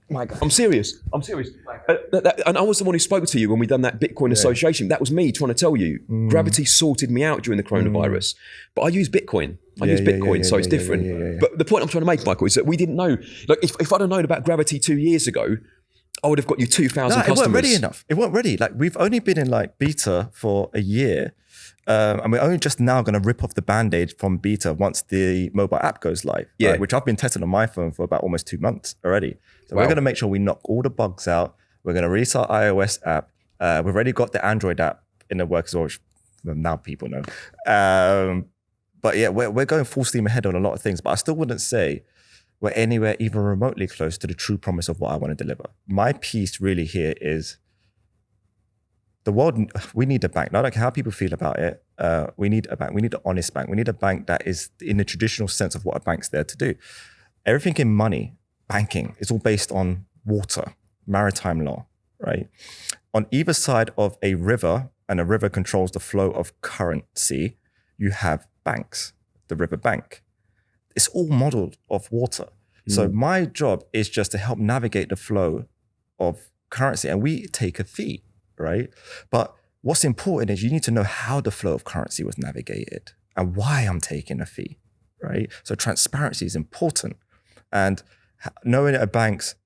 My God. I'm serious. And I was the one who spoke to you when we done that Bitcoin association. That was me trying to tell you. Gravity sorted me out during the coronavirus. But I use Bitcoin. So it's different. But the point I'm trying to make, Michael, is that we didn't know. Like, if I'd have known about gravity 2 years ago, I would have got you 2,000 customers. It weren't ready enough. It weren't ready. Like, we've only been in like beta for a year. And we're only just now going to rip off the Band-Aid from beta once the mobile app goes live, right? Which I've been testing on my phone for about almost 2 months already. So we're going to make sure we knock all the bugs out. We're going to release our iOS app. We've already got the Android app in the works, which now people know. But yeah, we're going full steam ahead on a lot of things, but I still wouldn't say we're anywhere even remotely close to the true promise of what I want to deliver. My piece really here is the world, we need a bank. Now, I don't care how people feel about it. We need a bank. We need an honest bank. We need a bank that is in the traditional sense of what a bank's there to do. Everything in money, banking, is all based on water, maritime law, right? On either side of a river, and a river controls the flow of currency, you have banks, the river bank. It's all modeled off water. So my job is just to help navigate the flow of currency, and we take a fee, right? But what's important is you need to know how the flow of currency was navigated and why I'm taking a fee, right? So transparency is important. And knowing a bank's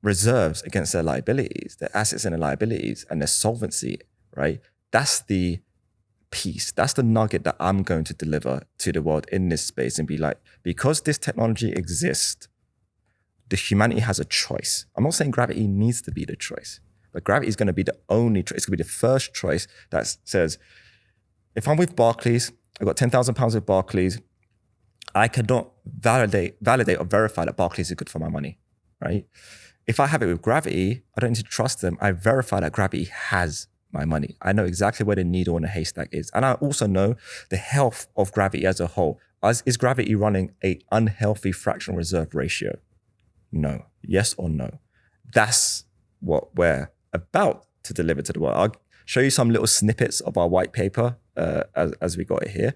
reserves against their liabilities, their assets and their liabilities, and their solvency, right? That's the piece. That's the nugget that I'm going to deliver to the world in this space and be like, because this technology exists, the humanity has a choice. I'm not saying gravity needs to be the choice, but gravity is going to be the only choice. It's going to be the first choice that says, if I'm with Barclays, I've got £10,000 with Barclays, I cannot validate or verify that Barclays is good for my money, right? If I have it with Gravity, I don't need to trust them. I verify that Gravity has my money. I know exactly where the needle in the haystack is. And I also know the health of Gravity as a whole. Is Gravity running a unhealthy fractional reserve ratio? No. Yes or no? That's what we're about to deliver to the world. I'll show you some little snippets of our white paper as we got it here.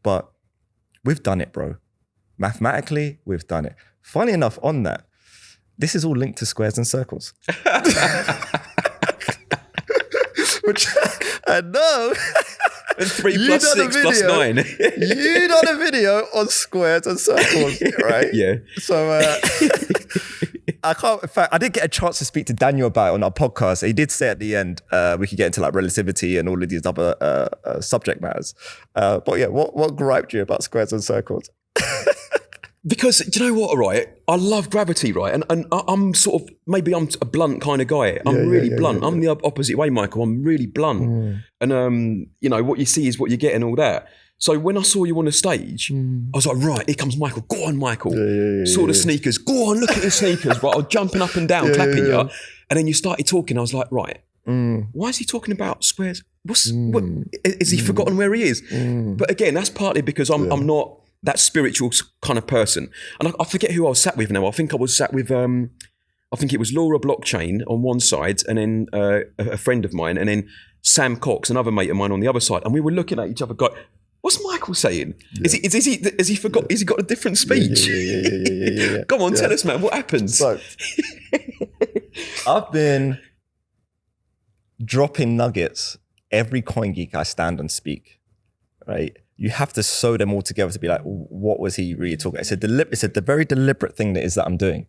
But we've done it, bro. Mathematically, we've done it. Funny enough, on that, this is all linked to squares and circles. Which I know. And 3 plus 6 plus 9. You done a video on squares and circles, right? Yeah. So I can't. In fact, I did get a chance to speak to Daniel about it on our podcast. He did say at the end we could get into like relativity and all of these other subject matters. But yeah, what griped you about squares and circles? Because do you know what, right? I love Gravity, right? And I'm sort of, maybe I'm a blunt kind of guy. I'm really blunt. I'm the opposite way, Michael. I'm really blunt. And, you know, what you see is what you get and all that. So when I saw you on the stage, I was like, right, here comes Michael. Go on, Michael. Saw the sneakers. Go on, look at the sneakers. Right, I was jumping up and down, clapping you. And then you started talking. I was like, right, why is he talking about squares? What, is he forgotten where he is? But again, that's partly because I'm not that spiritual kind of person. And I forget who I was sat with now. I think I was sat with, I think it was Laura Blockchain on one side, and then a friend of mine, and then Sam Cox, another mate of mine on the other side. And we were looking at each other going, what's Michael saying? Is he forgot? Has he got a different speech? Come on, tell us, man, what happens? So, I've been dropping nuggets every CoinGeek I stand and speak, right? You have to sew them all together to be like, what was he really talking about? It's a very deliberate thing that I'm doing.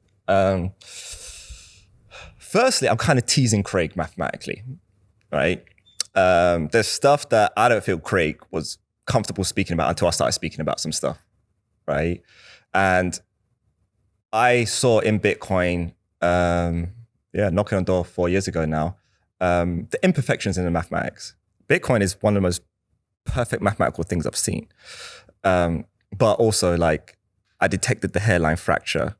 Firstly, I'm kind of teasing Craig mathematically, right? There's stuff that I don't feel Craig was comfortable speaking about until I started speaking about some stuff, right? And I saw in Bitcoin, knocking on the door 4 years ago now, the imperfections in the mathematics. Bitcoin is one of the most perfect mathematical things I've seen. But also, like, I detected the hairline fracture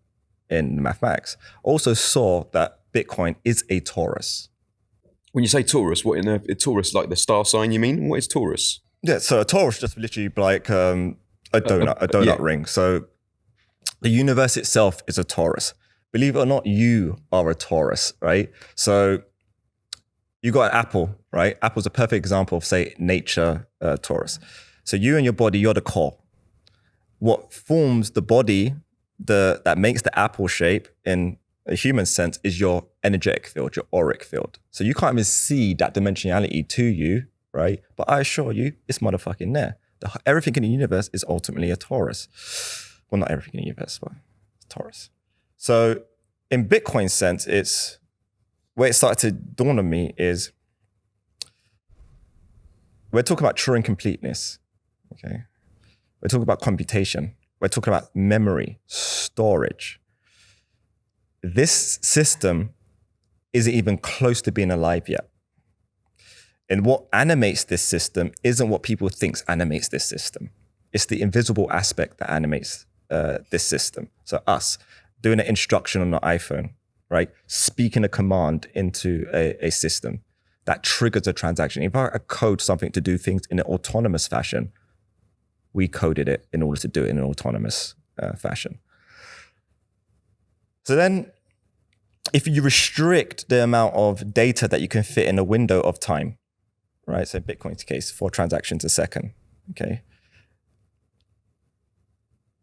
in the mathematics. Also saw that Bitcoin is a torus. When you say torus, what in a torus, like the star sign, you mean? What is torus? Yeah, so a torus just literally like a donut ring. So the universe itself is a torus. Believe it or not, you are a torus, right? So you got an apple, right? Apple's a perfect example of, say, nature torus. So you and your body, you're the core. What forms the body that makes the apple shape in a human sense is your energetic field, your auric field. So you can't even see that dimensionality to you, right? But I assure you, it's motherfucking there. Everything in the universe is ultimately a torus. Well, not everything in the universe, but it's torus. So in Bitcoin sense, it's where it started to dawn on me is we're talking about Turing completeness, okay? We're talking about computation. We're talking about memory, storage. This system isn't even close to being alive yet. And what animates this system isn't what people think animates this system. It's the invisible aspect that animates this system. So us doing an instruction on the iPhone, right? Speaking a command into a system that triggers a transaction. If I code something to do things in an autonomous fashion, we coded it in order to do it in an autonomous fashion. So then, if you restrict the amount of data that you can fit in a window of time, right? So in Bitcoin's case, 4 transactions a second, okay?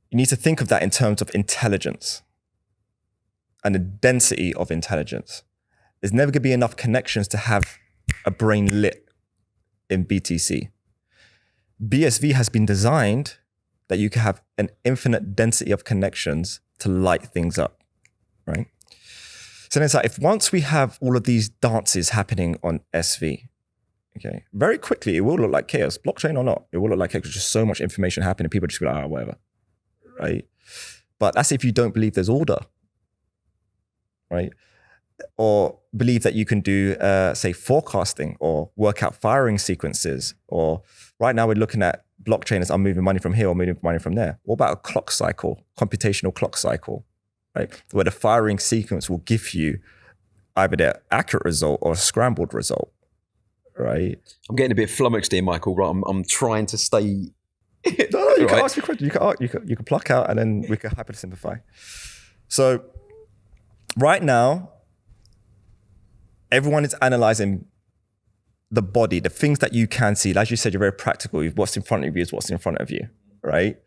You need to think of that in terms of intelligence and the density of intelligence. There's never gonna be enough connections to have a brain lit in BTC. BSV has been designed that you can have an infinite density of connections to light things up, right? So then it's like, if once we have all of these dances happening on SV, okay, very quickly it will look like chaos, blockchain or not, it will look like chaos. There's just so much information happening, people just be like, whatever, right? But that's if you don't believe there's order, right? Or believe that you can do, say, forecasting or work out firing sequences. Or right now we're looking at blockchain as I'm moving money from here or moving money from there. What about a clock cycle, computational clock cycle, right? Where the firing sequence will give you either the accurate result or a scrambled result, right? I'm getting a bit flummoxed here, Michael. Right, I'm trying to stay. No, you can ask me questions. You can pluck out, and then we can hyper simplify. So right now, everyone is analyzing the body, the things that you can see. As you said, you're very practical. What's in front of you is what's in front of you, right?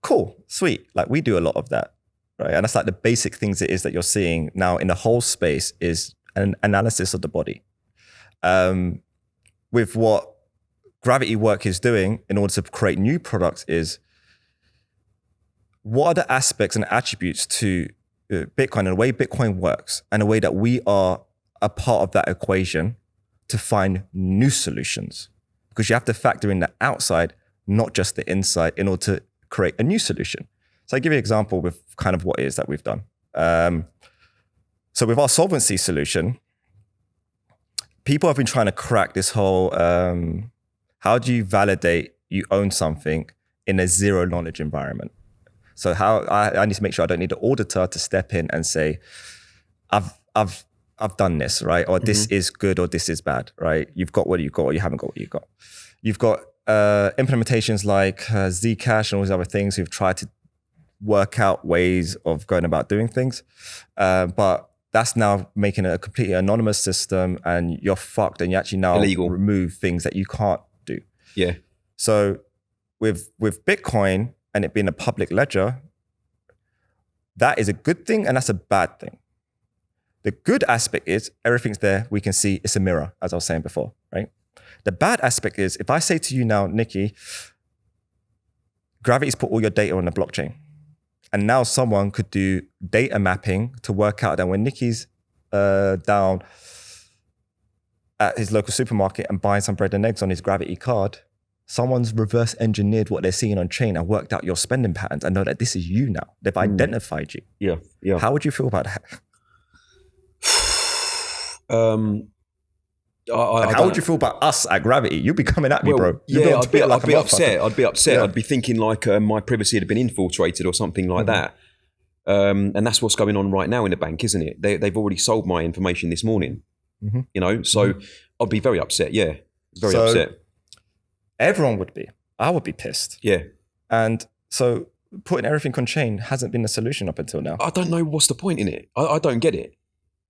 Cool, sweet. Like we do a lot of that, right? And that's like the basic things it is that you're seeing now in the whole space is an analysis of the body. With what Gravity work is doing in order to create new products is what are the aspects and attributes to Bitcoin and the way Bitcoin works and the way that we are a part of that equation to find new solutions, because you have to factor in the outside, not just the inside, in order to create a new solution. So I give you an example with kind of what it is that we've done. So with our Solvency solution, people have been trying to crack this whole, how do you validate you own something in a zero knowledge environment? So how I need to make sure I don't need an auditor to step in and say, I've done this, right? Or this is good or this is bad, right? You've got what you've got or you haven't got what you've got. You've got implementations like Zcash and all these other things who've tried to work out ways of going about doing things. But that's now making it a completely anonymous system and you're fucked and you actually now illegal. Remove things that you can't do. Yeah. So with Bitcoin and it being a public ledger, that is a good thing and that's a bad thing. The good aspect is everything's there. We can see it's a mirror, as I was saying before, right? The bad aspect is if I say to you now, Nicky, Gravity's put all your data on the blockchain. And now someone could do data mapping to work out that when Nicky's down at his local supermarket and buying some bread and eggs on his Gravity card, someone's reverse engineered what they're seeing on chain and worked out your spending patterns and know that this is you now. They've identified you. Yeah. How would you feel about that? How would you feel about us at Gravity? You'd be coming at me, bro. Yeah, I'd be upset. I'd be upset. Yeah. I'd be thinking like my privacy had been infiltrated or something like that. And that's what's going on right now in the bank, isn't it? They've already sold my information this morning. You know, so I'd be very upset. Yeah, very upset. Everyone would be. I would be pissed. Yeah. And so putting everything on chain hasn't been the solution up until now. I don't know what's the point in it. I don't get it.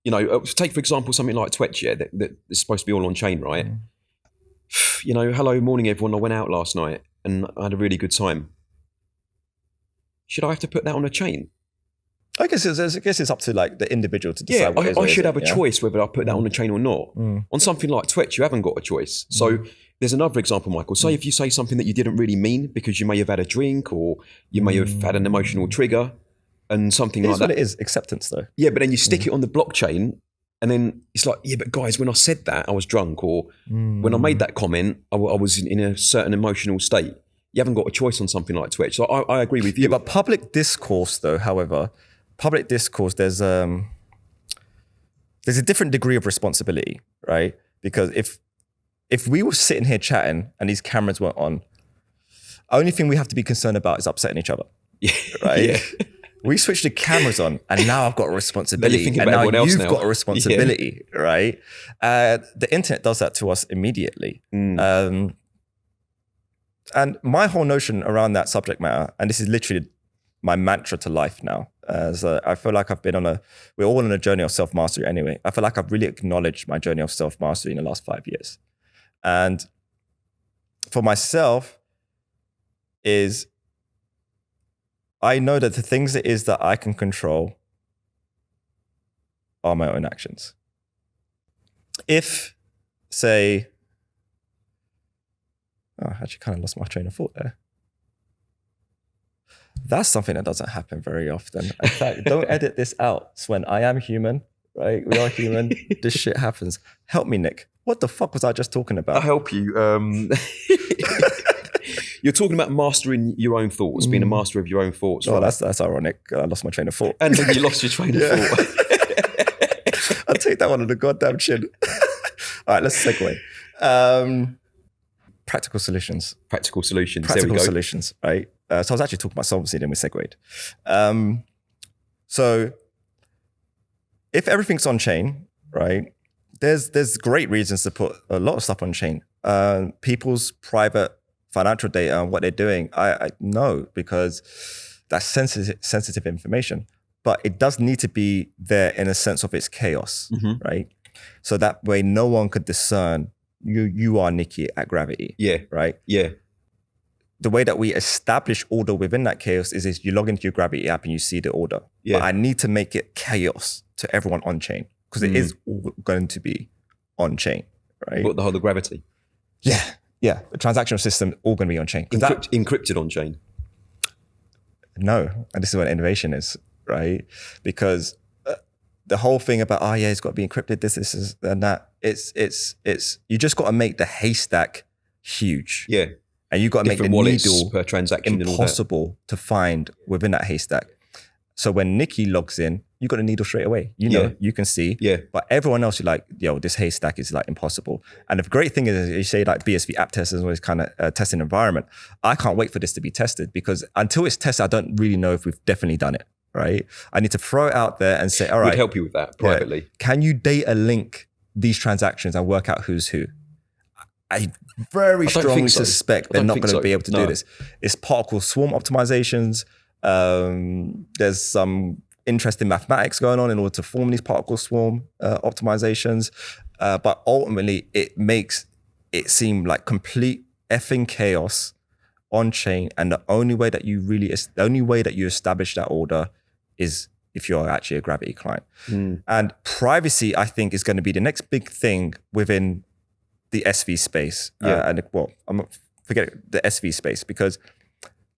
You know, take for example something like Twitch, that is supposed to be all on chain, right? You know, hello, morning everyone. I went out last night and I had a really good time. Should I have to put that on a chain? I guess it's up to like the individual to decide. Yeah, I should have a choice whether I put that on a chain or not. On something like Twitch, you haven't got a choice. So there's another example, Michael. Say if you say something that you didn't really mean because you may have had a drink or you may have had an emotional trigger. And something like that. It is acceptance, though. Yeah, but then you stick it on the blockchain, and then it's like, yeah, but guys, when I said that, I was drunk, or when I made that comment, I was in a certain emotional state. You haven't got a choice on something like Twitch. So I agree with you. Yeah, but public discourse, though, however, there's a different degree of responsibility, right? Because if we were sitting here chatting and these cameras weren't on, only thing we have to be concerned about is upsetting each other, right? Yeah. We switched the cameras on and now I've got a responsibility and now you've got a responsibility, right? The internet does that to us immediately. And my whole notion around that subject matter, and this is literally my mantra to life now, I feel like we're all on a journey of self-mastery anyway. I feel like I've really acknowledged my journey of self-mastery in the last 5 years. And for myself is, I know that the things it is that I can control are my own actions. If, say, I actually kind of lost my train of thought there. That's something that doesn't happen very often. In fact, don't edit this out, Swen. I am human, right? We are human. This shit happens. Help me, Nick. What the fuck was I just talking about? I'll help you. You're talking about mastering your own thoughts, being a master of your own thoughts. Oh, right? That's ironic. I lost my train of thought. And then you lost your train of thought. I'll take that one on the goddamn chin. All right, let's segue. Practical solutions. Practical solutions. Practical there we go. solutions, right? So I was actually talking about solvency, then we segued. So if everything's on chain, right, there's great reasons to put a lot of stuff on chain. People's private financial data and what they're doing, I know, because that's sensitive information. But it does need to be there in a sense of its chaos, right? So that way no one could discern you are Nicky at Gravity. Yeah. Right? Yeah. The way that we establish order within that chaos is you log into your Gravity app and you see the order. Yeah. But I need to make it chaos to everyone on chain, because it is all going to be on chain, right? What, the whole of Gravity? Yeah. The transactional system all going to be on chain. Encrypted on chain? No. And this is what innovation is, right? Because the whole thing about, it's got to be encrypted, this, and that. It's you just got to make the haystack huge. Yeah. And you got to make the needle per transaction impossible to find within that haystack. So when Nicky logs in, you got a needle straight away. You know, you can see. Yeah. But everyone else, you're like, this haystack is like impossible. And the great thing is, you say like BSV app testers and all this kind of testing environment. I can't wait for this to be tested, because until it's tested, I don't really know if we've definitely done it, right? I need to throw it out there and say, all right. We'd help you with that privately. Can you data link these transactions and work out who's who? I very strongly suspect they're not going to be able to do this. It's particle swarm optimizations. There's some interesting mathematics going on in order to form these particle swarm optimizations. But ultimately, it makes it seem like complete effing chaos on chain. And the only way that you establish that order is if you're actually a Gravity client. And privacy, I think, is going to be the next big thing within the SV space. I'm not forget the SV space, because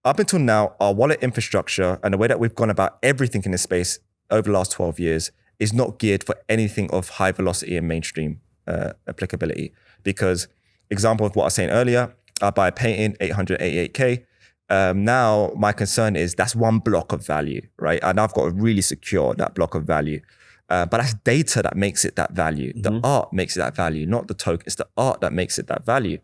up until now, our wallet infrastructure and the way that we've gone about everything in this space over the last 12 years is not geared for anything of high velocity and mainstream applicability. Because, example of what I was saying earlier, I buy a painting, 888K. Now my concern is that's one block of value, right? And I've got to really secure that block of value. But that's data that makes it that value. The art makes it that value, not the token. It's the art that makes it that value.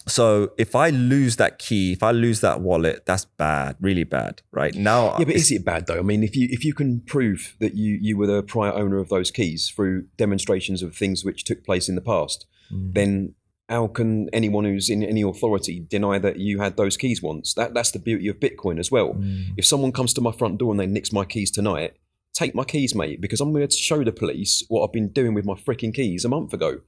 So if I lose that key, if I lose that wallet, that's bad, really bad, right? Now, yeah, but is it bad though? I mean, if you can prove that you were the prior owner of those keys through demonstrations of things which took place in the past, then how can anyone who's in any authority deny that you had those keys once? That's the beauty of Bitcoin as well. If someone comes to my front door and they nicks my keys tonight, take my keys, mate, because I'm going to show the police what I've been doing with my freaking keys a month ago.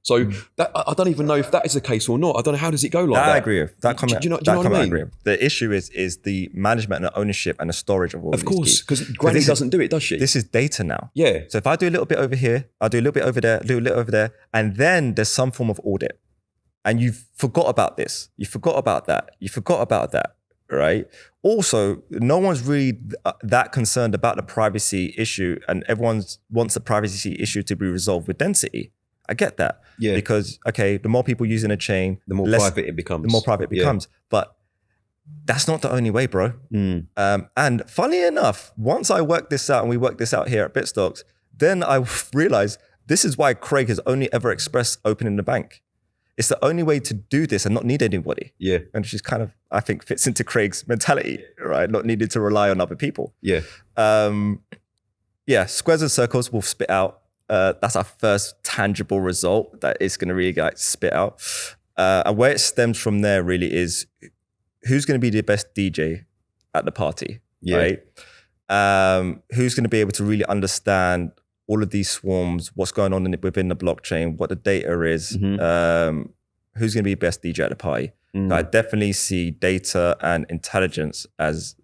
So that, I don't even know if that is the case or not. I don't know, how does it go like that? I agree with that comment. Do you know what I mean? I agree with. The issue is the management and the ownership and the storage of all these keys. Of course, because Granny doesn't do it, does she? This is data now. Yeah. So if I do a little bit over here, I'll do a little bit over there, do a little over there, and then there's some form of audit. And you forgot about this. You forgot about that. You forgot about that, right? Also, no one's really that concerned about the privacy issue, and everyone wants the privacy issue to be resolved with density. I get that. Yeah. Because, okay, the more people using a chain, the more private it becomes. The more private it becomes. But that's not the only way, bro. And funny enough, once I worked this out, and we worked this out here at Bitstocks, then I realized this is why Craig has only ever expressed opening the bank. It's the only way to do this and not need anybody. Yeah. And which is kind of, I think, fits into Craig's mentality, right? Not needed to rely on other people. Yeah. Squares and circles will spit out. That's our first tangible result that is going to really like spit out. And where it stems from there really is who's going to be the best DJ at the party, right? Who's going to be able to really understand all of these swarms, what's going on within the blockchain, what the data is, who's going to be best DJ at the party. I definitely see data and intelligence as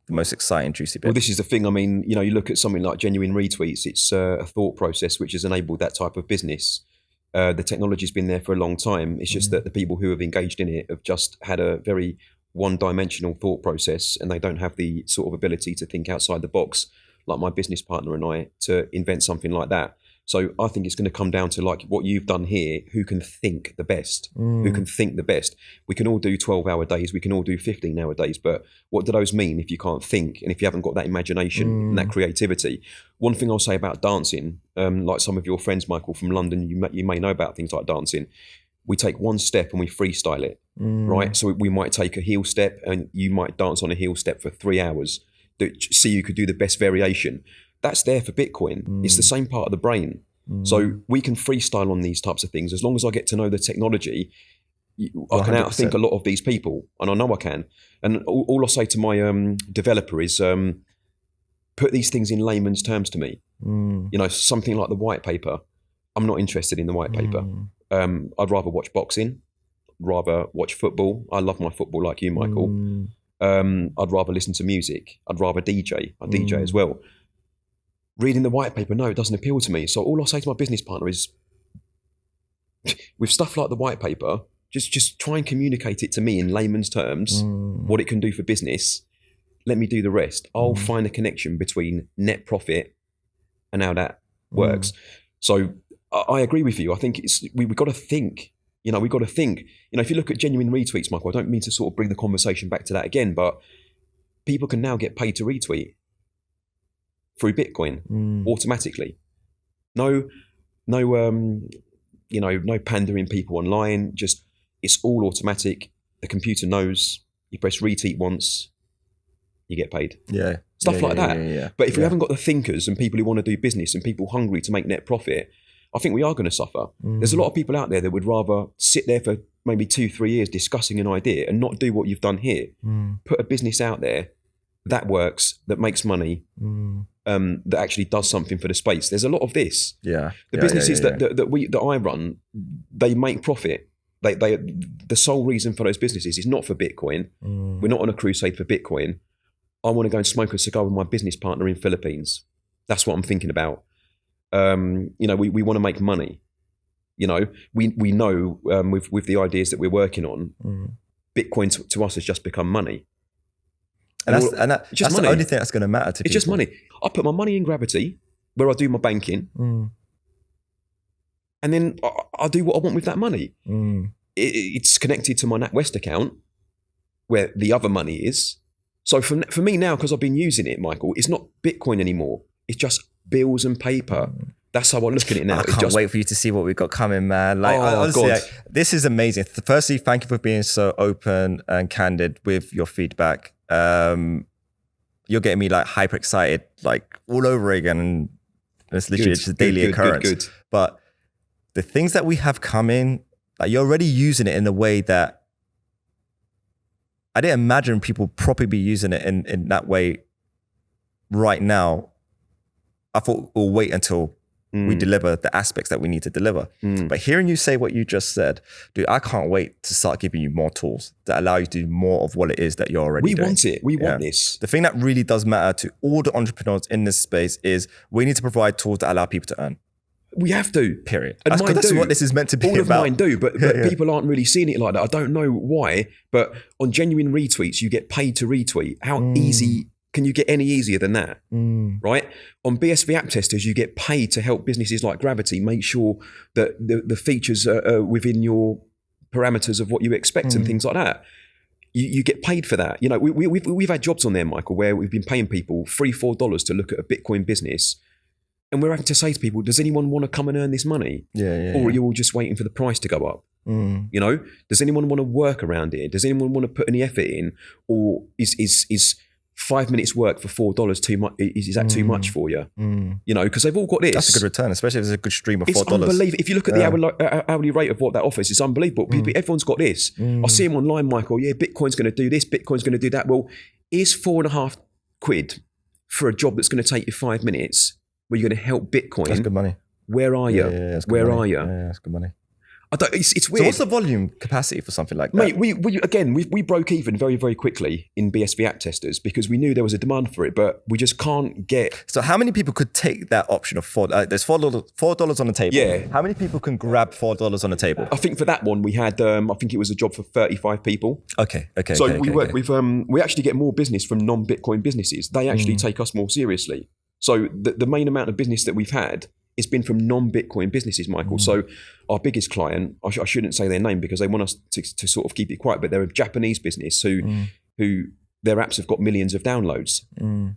the most exciting, juicy bit. Well, this is the thing. I mean, you look at something like genuine retweets, it's a thought process which has enabled that type of business. The technology's been there for a long time. It's just that the people who have engaged in it have just had a very one-dimensional thought process, and they don't have the sort of ability to think outside the box, like my business partner and I, to invent something like that. So I think it's going to come down to like what you've done here, who can think the best, who can think the best. We can all do 12-hour days, we can all do 15-hour days, but what do those mean if you can't think and if you haven't got that imagination and that creativity? One thing I'll say about dancing, like some of your friends, Michael, from London, you may know about things like dancing. We take one step and we freestyle it, right? So we might take a heel step and you might dance on a heel step for 3 hours, see you could do the best variation. That's there for Bitcoin. It's the same part of the brain. So we can freestyle on these types of things. As long as I get to know the technology, I can 100%. outthink a lot of these people, and I know I can. And all I say to my developer is, put these things in layman's terms to me. Something like the white paper. I'm not interested in the white paper. I'd rather watch boxing, rather watch football. I love my football like you, Michael. I'd rather listen to music. I'd rather DJ. I DJ as well. Reading the white paper, no, it doesn't appeal to me. So all I say to my business partner is, with stuff like the white paper, just try and communicate it to me in layman's terms, what it can do for business. Let me do the rest. I'll find a connection between net profit and how that works. So I agree with you. I think we've got to think. We've got to think. If you look at genuine retweets, Michael, I don't mean to sort of bring the conversation back to that again, but people can now get paid to retweet through Bitcoin automatically. No pandering people online. Just, it's all automatic. The computer knows. You press retweet once, you get paid. Stuff like that. But if we haven't got the thinkers and people who want to do business and people hungry to make net profit, I think we are going to suffer. There's a lot of people out there that would rather sit there for maybe 2-3 years discussing an idea and not do what you've done here. Put a business out there that works, that makes money, that actually does something for the space. There's a lot of this. The businesses that I run, they make profit. The sole reason for those businesses is not for Bitcoin. We're not on a crusade for Bitcoin. I want to go and smoke a cigar with my business partner in Philippines. That's what I'm thinking about. We want to make money. We know with the ideas that we're working on, Bitcoin to us has just become money. That's the only thing that's going to matter to people. It's just money. I put my money in Gravity, where I do my banking, and then I do what I want with that money. It's connected to my NatWest account, where the other money is. So for me now, because I've been using it, Michael, it's not Bitcoin anymore. It's just bills and paper. That's how I look at it now. I can't wait for you to see what we've got coming, man. Honestly, this is amazing. Firstly, thank you for being so open and candid with your feedback. You're getting me like hyper excited, like all over again. And it's literally just a daily occurrence. Good. But the things that we have coming, like you're already using it in a way that I didn't imagine people probably be using it in that way right now. I thought we'll wait until we deliver the aspects that we need to deliver. But hearing you say what you just said, dude, I can't wait to start giving you more tools that allow you to do more of what it is that you're already doing. We want it. We want this. The thing that really does matter to all the entrepreneurs in this space is we need to provide tools that allow people to earn. We have to. Period. And that's what this is meant to be all about. All of mine do, but people aren't really seeing it like that. I don't know why, but on genuine retweets, you get paid to retweet. How easy can you get any easier than that? Right? On BSV app testers, you get paid to help businesses like Gravity make sure that the features are within your parameters of what you expect and things like that. You get paid for that. We've had jobs on there, Michael, where we've been paying people $3-4 to look at a Bitcoin business. And we're having to say to people, does anyone want to come and earn this money? Or are you all just waiting for the price to go up? Does anyone want to work around it? Does anyone want to put any effort in? Or is 5 minutes work for $4 too much? Is that too much for you? Because they've all got this. That's a good return, especially if it's a good stream of $4. It's unbelievable. If you look at the hourly rate of what that offers, it's unbelievable. Everyone's got this. I see them online, Michael. Yeah, Bitcoin's going to do this. Bitcoin's going to do that. Well, is £4.50 for a job that's going to take you 5 minutes where you're going to help Bitcoin? That's good money. Where are you? Where are you? Yeah, that's good money. It's weird. So what's the volume capacity for something like that? Mate, we broke even very, very quickly in BSV app testers because we knew there was a demand for it, but we just can't get... So how many people could take that option of there's $4 on the table. Yeah. How many people can grab $4 on the table? I think for that one, we had, I think it was a job for 35 people. Okay. So we work with, we actually get more business from non-Bitcoin businesses. They actually take us more seriously. So the main amount of business that we've had, it's been from non-Bitcoin businesses, Michael. So our biggest client, I shouldn't say their name because they want us to sort of keep it quiet, but they're a Japanese business who their apps have got millions of downloads.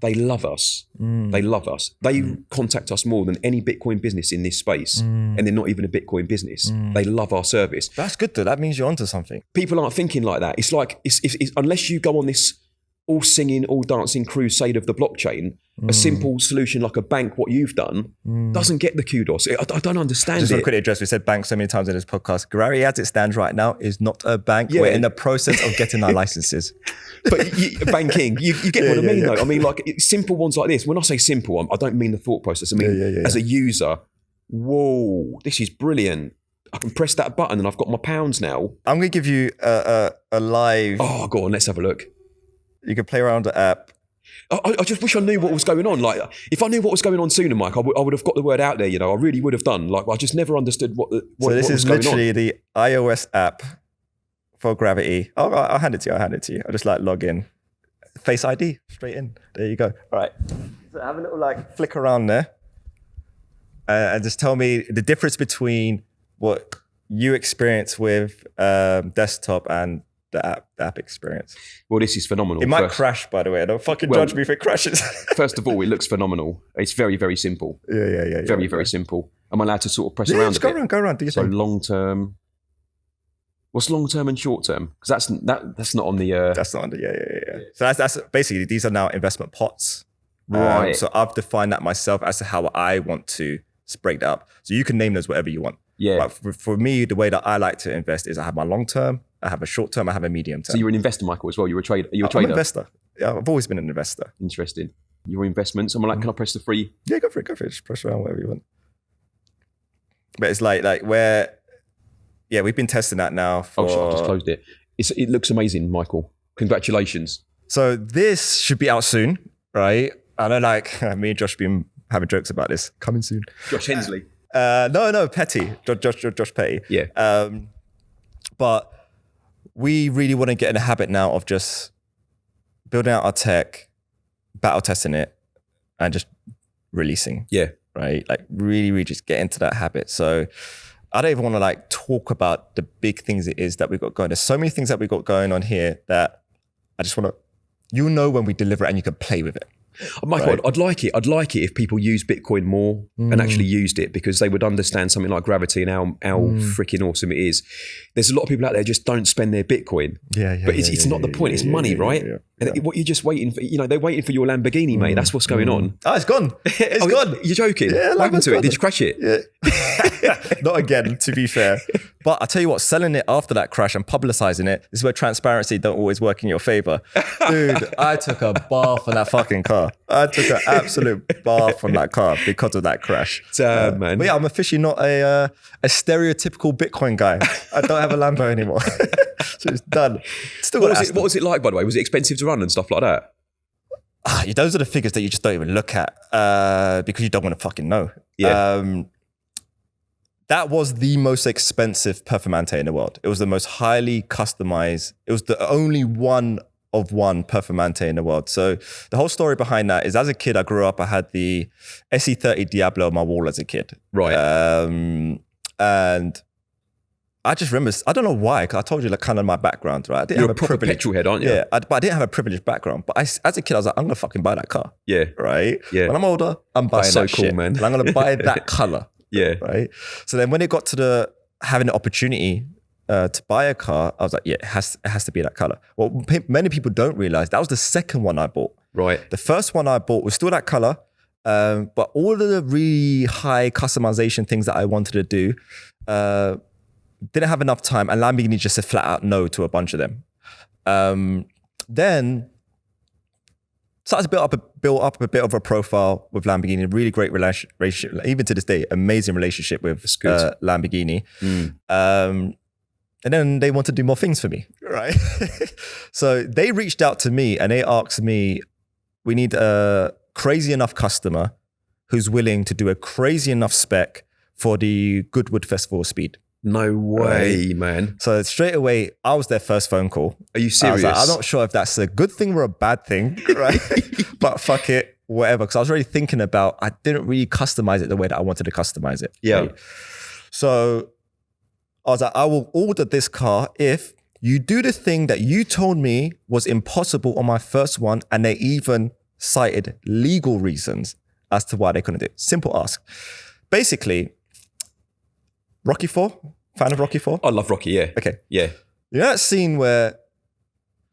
They love us. They love us. They contact us more than any Bitcoin business in this space. And they're not even a Bitcoin business. They love our service. That's good though. That means you're onto something. People aren't thinking like that. It's like, it's unless you go on this all singing, all dancing crusade of the blockchain, a simple solution like a bank, what you've done, doesn't get the kudos. I don't understand Just it. want to quickly address, we said bank so many times in this podcast. Gary, as it stands right now, is not a bank. Yeah. We're in the process of getting our licenses. But banking, you get what I mean, though. I mean, like simple ones like this. When I say simple, I don't mean the thought process. I mean, as a user, whoa, this is brilliant. I can press that button and I've got my pounds now. I'm going to give you a live... Oh, go on, let's have a look. You can play around the app. I just wish I knew what was going on. Like, if I knew what was going on sooner, Mike, I would have got the word out there. You know, I really would have done. Like, I just never understood what this is literally the iOS app for Gravity. Oh, I'll hand it to you. I'll just like log in. Face ID, straight in. There you go. All right. So have a little like flick around there, and just tell me the difference between what you experience with desktop and the app experience. Well, this is phenomenal. It might crash, by the way. Don't fucking judge me if it crashes. First of all, it looks phenomenal. It's very, very simple. Yeah. Very simple. I'm allowed to sort of press around a bit. Go around. Do your thing. So long term. What's long term and short term? Because that's not on the. That's not on the yeah. So that's basically, these are now investment pots. Right. So I've defined that myself as to how I want to break that up. So you can name those whatever you want. Yeah. But for me, the way that I like to invest is I have my long term, I have a short term, I have a medium term. So you're an investor, Michael, as well. You're a trader. You're a trader. I'm an investor. Yeah, I've always been an investor. Interesting. Your investments. I'm like, can I press the free? Yeah, go for it. Just press around whatever you want. But it's like where, yeah, we've been testing that now for... Oh, shit, I just closed it. It looks amazing, Michael. Congratulations. So this should be out soon, right? I know me and Josh have been having jokes about this. Coming soon. Josh Hensley. No, Petty. Josh Petty. Yeah. But we really want to get in a habit now of just building out our tech, battle testing it, and just releasing. Yeah. Right? Like really just get into that habit. So I don't even want to talk about the big things it is that we've got going. There's so many things that we've got going on here that I just want to, you'll know when we deliver it and you can play with it. Michael, right. I'd like it if people use Bitcoin more and actually used it, because they would understand something like gravity and how freaking awesome it is. There's a lot of people out there just don't spend their Bitcoin. But it's not the point. It's money, right? And what you're just waiting for, they're waiting for your Lamborghini, mate. That's what's going on. Oh, it's gone. It's gone. You're joking? Yeah, what happened to it? Did you crash it? Yeah. Not again, to be fair. But I tell you what, selling it after that crash and publicizing it, this is where transparency don't always work in your favor. Dude, I took a bath on that fucking car. I took an absolute bath on that car because of that crash. Damn, man. But yeah, I'm officially not a stereotypical Bitcoin guy. I don't have a Lambo anymore. So it's done. Still what was it like, by the way? Was it expensive to run and stuff like that? Those are the figures that you just don't even look at because you don't want to fucking know. Yeah. That was the most expensive Performante in the world. It was the most highly customized. It was the only one of one Performante in the world. So the whole story behind that is, as a kid, I grew up, I had the SE30 Diablo on my wall as a kid. Right. And I just remember, I don't know why, because I told you kind of my background, right? I didn't You're have a proper petrol head, aren't you? Yeah, but I didn't have a privileged background. But as a kid, I was like, I'm going to fucking buy that car. Yeah. Right? Yeah. When I'm older, I'm buying That's so that cool, shit. man. And I'm going to buy that color. Yeah. Right. So then when it got to having the opportunity to buy a car, I was like, yeah, it has to be that color. Well, many people don't realize that was the second one I bought. Right. The first one I bought was still that color, but all of the really high customization things that I wanted to do didn't have enough time, and Lamborghini just said flat out no to a bunch of them. Then started to build up a bit of a profile with Lamborghini, really great relationship, even to this day, amazing relationship with Lamborghini. And then they want to do more things for me, right? So they reached out to me and they asked me, we need a crazy enough customer who's willing to do a crazy enough spec for the Goodwood Festival of Speed. No way, man. So straight away, I was their first phone call. Are you serious? I was like, I'm not sure if that's a good thing or a bad thing, right? But fuck it, whatever. Because I was already thinking about, I didn't really customize it the way that I wanted to customize it. Yeah. Right? So I was like, I will order this car if you do the thing that you told me was impossible on my first one, and they even cited legal reasons as to why they couldn't do it. Simple ask. Basically, Rocky IV? Fan of Rocky IV? I love Rocky, yeah. Okay. Yeah. You know that scene where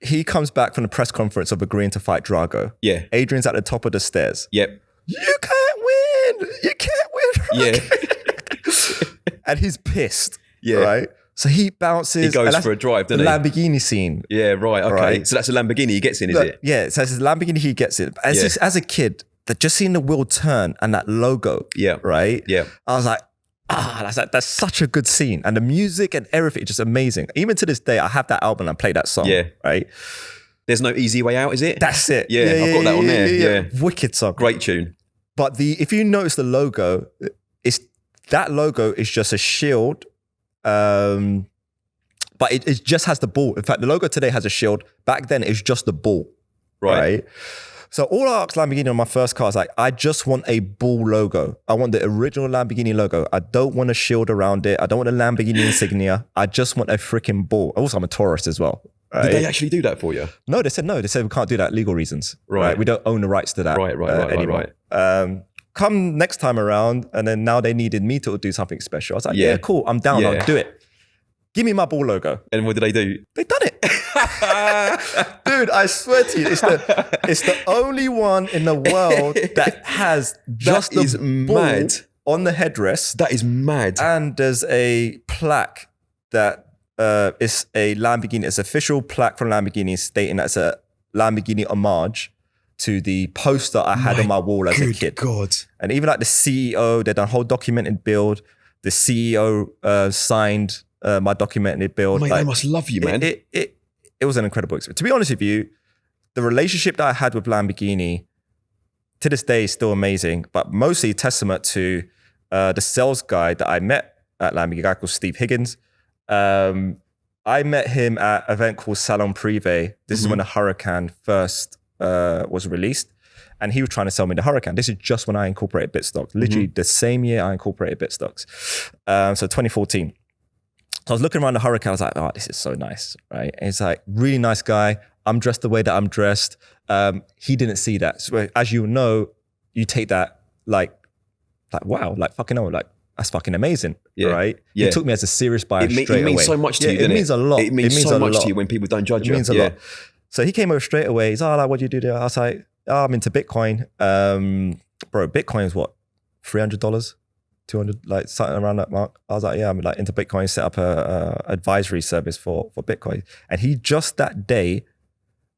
he comes back from the press conference of agreeing to fight Drago. Yeah. Adrian's at the top of the stairs. Yep. You can't win. You can't win. Yeah. And he's pissed. Yeah. Right? So he bounces. He goes for a drive, doesn't he? Lamborghini scene. Yeah, right. Okay. Right. So that's a Lamborghini he gets in, is it? Yeah. So it's a Lamborghini he gets in. As a kid, that just seeing the wheel turn and that logo. Yeah. Right? Yeah. I was like, that's such a good scene. And the music and everything is just amazing. Even to this day, I have that album and I play that song. Yeah. Right? There's no easy way out, is it? That's it. Yeah, I've got that on there. Yeah. Wicked song. Great tune. But if you notice the logo, that logo is just a shield. But it just has the ball. In fact, the logo today has a shield. Back then, it's just the ball. Right? So all I asked Lamborghini on my first car is like, I just want a bull logo. I want the original Lamborghini logo. I don't want a shield around it. I don't want a Lamborghini insignia. I just want a freaking bull. Also, I'm a tourist as well. Right? Did they actually do that for you? No, they said no. They said we can't do that, legal reasons. Right. We don't own the rights to that. Anymore. Come next time around, and then now they needed me to do something special. I was like, yeah cool, I'm down. I'll do it. Give me my ball logo. And what did they do? They done it. Dude, I swear to you, it's the only one in the world that has just the ball on the headrest. That is mad. And there's a plaque that is a Lamborghini. It's an official plaque from Lamborghini stating that it's a Lamborghini homage to the poster I had on my wall as a kid. God. And even like the CEO, they done a whole documented build. The CEO signed my documented build. Mate, they must love you, man. It was an incredible experience. To be honest with you, the relationship that I had with Lamborghini to this day is still amazing, but mostly testament to the sales guy that I met at Lamborghini, a guy called Steve Higgins. I met him at an event called Salon Privé. This is when the Huracan first was released. And he was trying to sell me the Huracan. This is just when I incorporated Bitstocks. Literally the same year I incorporated Bitstocks. So 2014. So I was looking around the Huracan. I was like, oh, this is so nice, right? And he's like, really nice guy. I'm dressed the way that I'm dressed. He didn't see that. So as you know, you take that like wow, like fucking hell, like that's fucking amazing, right? Yeah. He took me as a serious buyer straight away. It means so much to you, doesn't it? It means a lot. It means so much to you when people don't judge you. It means a lot. So he came over straight away. He's like, what do you do there? I was like, I'm into Bitcoin. Bro, Bitcoin is what? $300? 200, like something around that mark. I was like, yeah, I'm like into Bitcoin, set up a advisory service for Bitcoin. And he just that day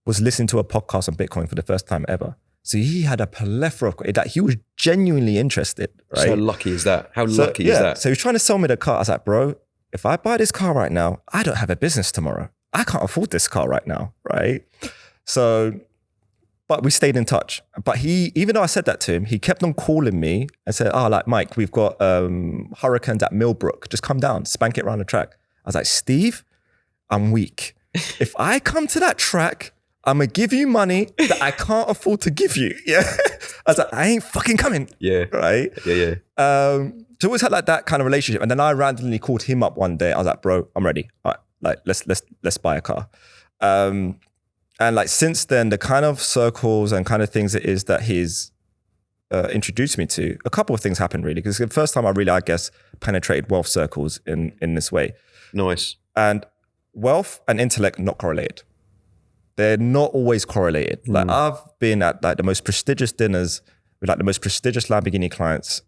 was listening to a podcast on Bitcoin for the first time ever. So he had a plethora of that. He was genuinely interested, right? So lucky is that? How lucky is that? So he was trying to sell me the car. I was like, bro, if I buy this car right now, I don't have a business tomorrow. I can't afford this car right now, right? So, but we stayed in touch. But he, even though I said that to him, he kept on calling me and said, like, Mike, we've got Hurricanes at Millbrook. Just come down, spank it around the track. I was like, Steve, I'm weak. If I come to that track, I'm going to give you money that I can't afford to give you. Yeah. I was like, I ain't fucking coming. Yeah. Right? Yeah. So we always had like that kind of relationship. And then I randomly called him up one day. I was like, bro, I'm ready. All right, like let's buy a car. And like since then, the kind of circles and kind of things it is that he's introduced me to, a couple of things happened really. Because the first time I really, I guess, penetrated wealth circles in this way. Nice. And wealth and intellect not correlated. They're not always correlated. Like I've been at like the most prestigious dinners with like the most prestigious Lamborghini clients,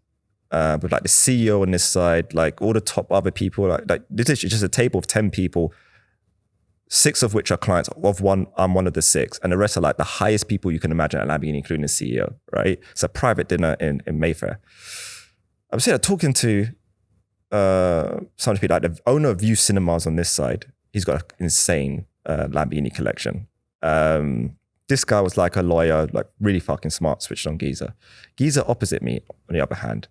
with like the CEO on this side, like all the top other people. Like this is just a table of 10 people, 6 of which are clients. Of one, I'm one of the 6, and the rest are like the highest people you can imagine at Lamborghini, including the CEO. Right? It's a private dinner in Mayfair. I'm sitting there talking to some people, like the owner of View Cinemas on this side. He's got an insane Lamborghini collection. This guy was like a lawyer, like really fucking smart, switched on geezer. Geezer opposite me, on the other hand,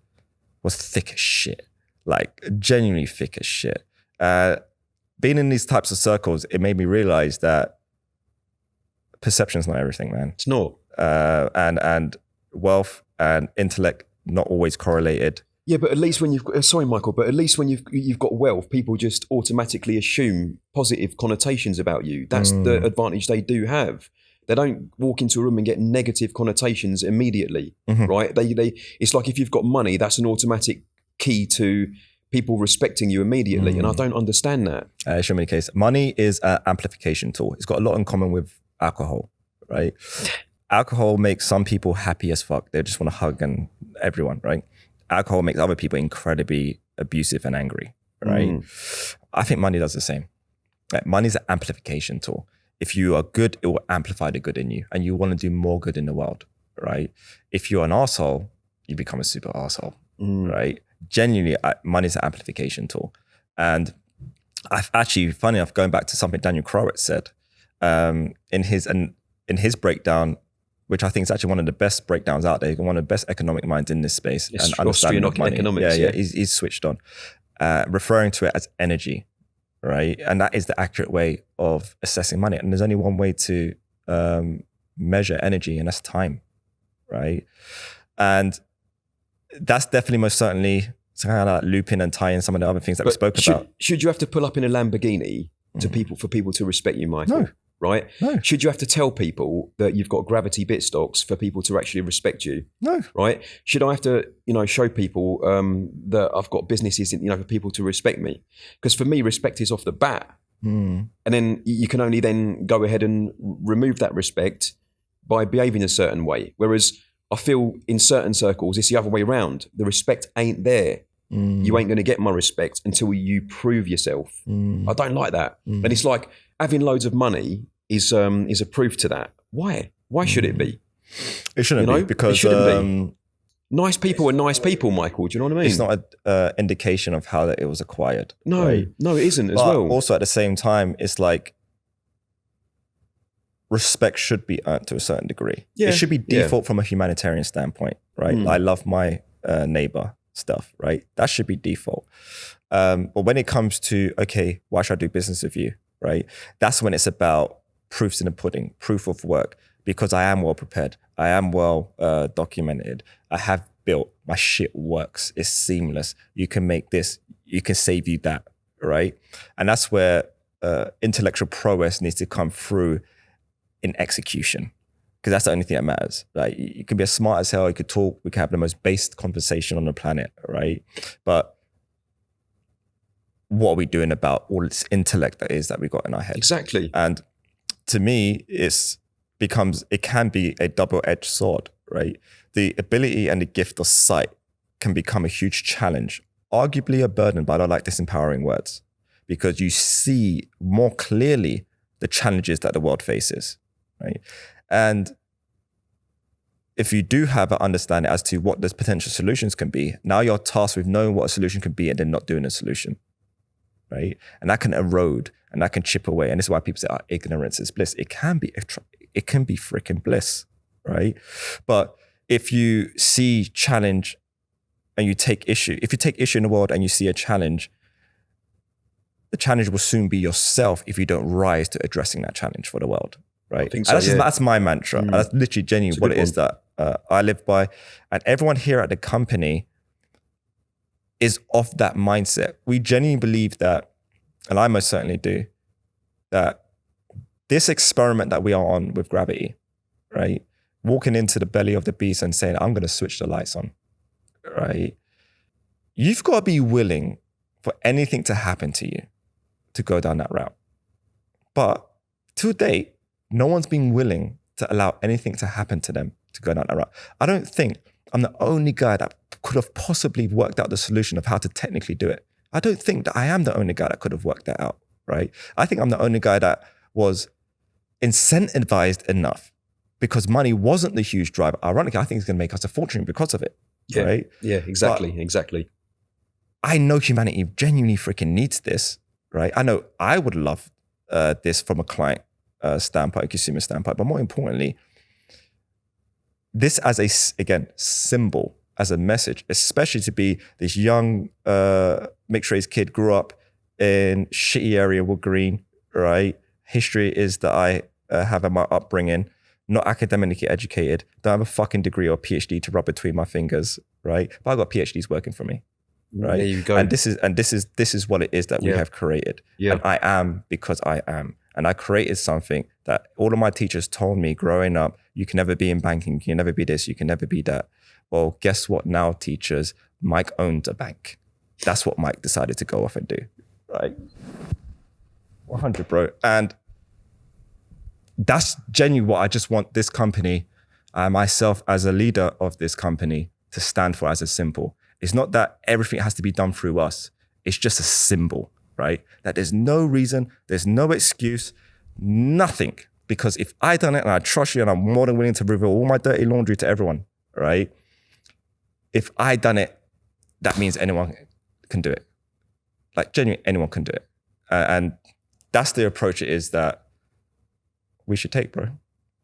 was thick as shit, like genuinely thick as shit. Being in these types of circles, it made me realize that perception's not everything, man. It's not. And wealth and intellect not always correlated. Yeah, but at least when you've got, sorry, Michael, but at least when you've got wealth, people just automatically assume positive connotations about you. That's the advantage they do have. They don't walk into a room and get negative connotations immediately, right? They it's like if you've got money, that's an automatic key to people respecting you immediately. And I don't understand that. Show me the case. Money is an amplification tool. It's got a lot in common with alcohol, right? Alcohol makes some people happy as fuck. They just want to hug and everyone, right? Alcohol makes other people incredibly abusive and angry, right? I think money does the same. Like, money is an amplification tool. If you are good, it will amplify the good in you, and you want to do more good in the world, right? If you're an arsehole, you become a super arsehole, right? Genuinely, money is an amplification tool. And I've actually, funny enough, going back to something Daniel Krawisz said in his breakdown, which I think is actually one of the best breakdowns out there, one of the best economic minds in this space. Yes, and understanding of money. economics. Yeah. He's switched on, referring to it as energy, right? And that is the accurate way of assessing money. And there's only one way to measure energy, and that's time, right? And that's definitely most certainly kind of like looping and tying some of the other things that we spoke about. Should you have to pull up in a Lamborghini for people to respect you, Michael? No. Right? No. Should you have to tell people that you've got Gravity Bitstocks for people to actually respect you? No. Right? Should I have to, show people that I've got businesses, for people to respect me? Because for me, respect is off the bat. And then you can only then go ahead and remove that respect by behaving a certain way. Whereas I feel in certain circles, it's the other way around. The respect ain't there. You ain't going to get my respect until you prove yourself. I don't like that. And it's like having loads of money is a proof to that. Why? Why should it be? It shouldn't be, because it shouldn't be. Nice people are nice people, Michael. Do you know what I mean? It's not an indication of how that it was acquired. No, right? No, it isn't as but well. Also at the same time, it's like respect should be earned to a certain degree. Yeah. It should be default from a humanitarian standpoint, right? I love my neighbor stuff, right? That should be default. But when it comes to, okay, why should I do business with you, right? That's when it's about proofs in the pudding, proof of work, because I am well prepared. I am well documented. I have built, my shit works. It's seamless. You can make this, you can save you that, right? And that's where intellectual prowess needs to come through in execution, because that's the only thing that matters. Like, you can be as smart as hell, you could talk, we can have the most based conversation on the planet, right? But what are we doing about all this intellect that we got in our head? Exactly. And to me, it can be a double-edged sword, right? The ability and the gift of sight can become a huge challenge, arguably a burden, but I don't like disempowering words, because you see more clearly the challenges that the world faces, right? And if you do have an understanding as to what the potential solutions can be, now you're tasked with knowing what a solution can be and then not doing a solution, right? And that can erode and that can chip away. And this is why people say, ignorance is bliss. It can be freaking bliss, right? But if you see challenge and you take issue, if you take issue in the world and you see a challenge, the challenge will soon be yourself if you don't rise to addressing that challenge for the world, right? I think so, that's my mantra. And that's literally genuinely what it is that I live by. And everyone here at the company is of that mindset. We genuinely believe that, and I most certainly do, that this experiment that we are on with gravity, right? Walking into the belly of the beast and saying, I'm going to switch the lights on, right? You've got to be willing for anything to happen to you to go down that route. But to date, no one's been willing to allow anything to happen to them to go down that route. I don't think I'm the only guy that could have possibly worked out the solution of how to technically do it. I don't think that I am the only guy that could have worked that out, right? I think I'm the only guy that was incentivized enough, because money wasn't the huge driver. Ironically, I think it's going to make us a fortune because of it, right? Yeah, exactly. I know humanity genuinely freaking needs this, right? I know I would love this from a client standpoint, a consumer standpoint, but more importantly, this as a symbol, as a message, especially to be this young mixed race kid, grew up in shitty area, Wood Green, right? History is that I have in my upbringing, not academically educated, don't have a fucking degree or PhD to rub between my fingers, right? But I've got PhDs working for me, right? There you go. And this is what it is that we have created. Yeah. And I am because I am. And I created something that all of my teachers told me growing up, you can never be in banking, you can never be this, you can never be that. Well, guess what now, teachers? Mike owns a bank, That's what Mike decided to go off and do, right? 100, bro. And that's genuinely what I just want this company, myself as a leader of this company, to stand for as a symbol. It's not that everything has to be done through us. It's just a symbol, right? That there's no reason, there's no excuse, nothing. Because if I done it and I trust you and I'm more than willing to reveal all my dirty laundry to everyone, right? If I done it, that means anyone can do it. Like genuinely, anyone can do it. And that's the approach it is that we should take, bro.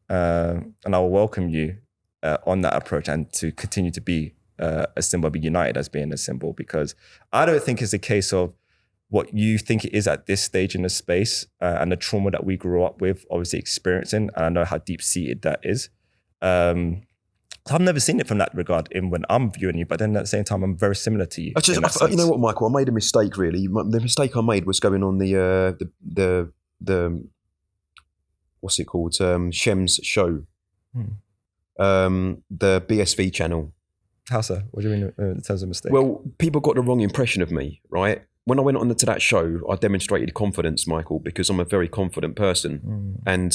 And I will welcome you on that approach and to continue to be a symbol, be united as being a symbol, because I don't think it's a case of what you think it is at this stage in the space and the trauma that we grew up with, obviously experiencing, and I know how deep-seated that is. So I've never seen it from that regard in when I'm viewing you, but then at the same time, I'm very similar to you. You know what, Michael? I made a mistake, really. The mistake I made was going on the what's it called? Shem's show. The BSV channel. How so? What do you mean in terms of mistake? Well, people got the wrong impression of me, right? When I went on to that show, I demonstrated confidence, Michael, because I'm a very confident person. And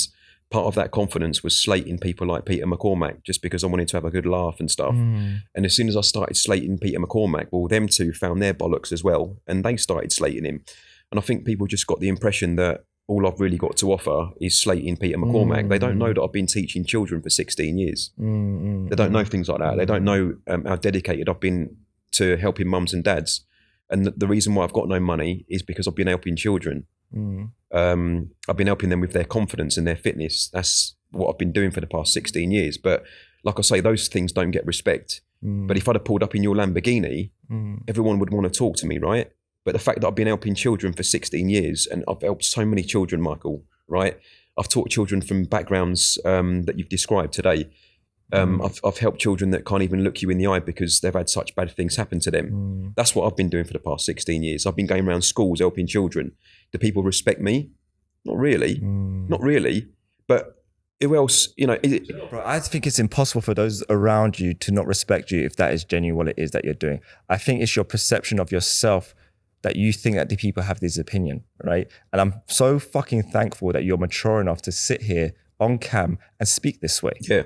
part of that confidence was slating people like Peter Mccormack just because I wanted to have a good laugh and stuff. And as soon as I started slating Peter Mccormack, well, them two found their bollocks as well, and they started slating him. And I think people just got the impression that all I've really got to offer is slating Peter Mccormack. They don't know that I've been teaching children for 16 years. They don't know things like that. They don't know how dedicated I've been to helping mums and dads. And the reason why I've got no money is because I've been helping children. I've been helping them with their confidence and their fitness. That's what I've been doing for the past 16 years. But like I say, those things don't get respect. But if I'd have pulled up in your Lamborghini, everyone would want to talk to me, right? But the fact that I've been helping children for 16 years and I've helped so many children, Michael, right? I've taught children from backgrounds that you've described today. I've helped children that can't even look you in the eye because they've had such bad things happen to them. That's what I've been doing for the past 16 years. I've been going around schools helping children. Do people respect me? Not really. Not really. But who else, you know? Bro, I think it's impossible for those around you to not respect you if that is genuine what it is that you're doing. I think it's your perception of yourself that you think that the people have this opinion, right? And I'm so fucking thankful that you're mature enough to sit here on cam and speak this way. Yeah.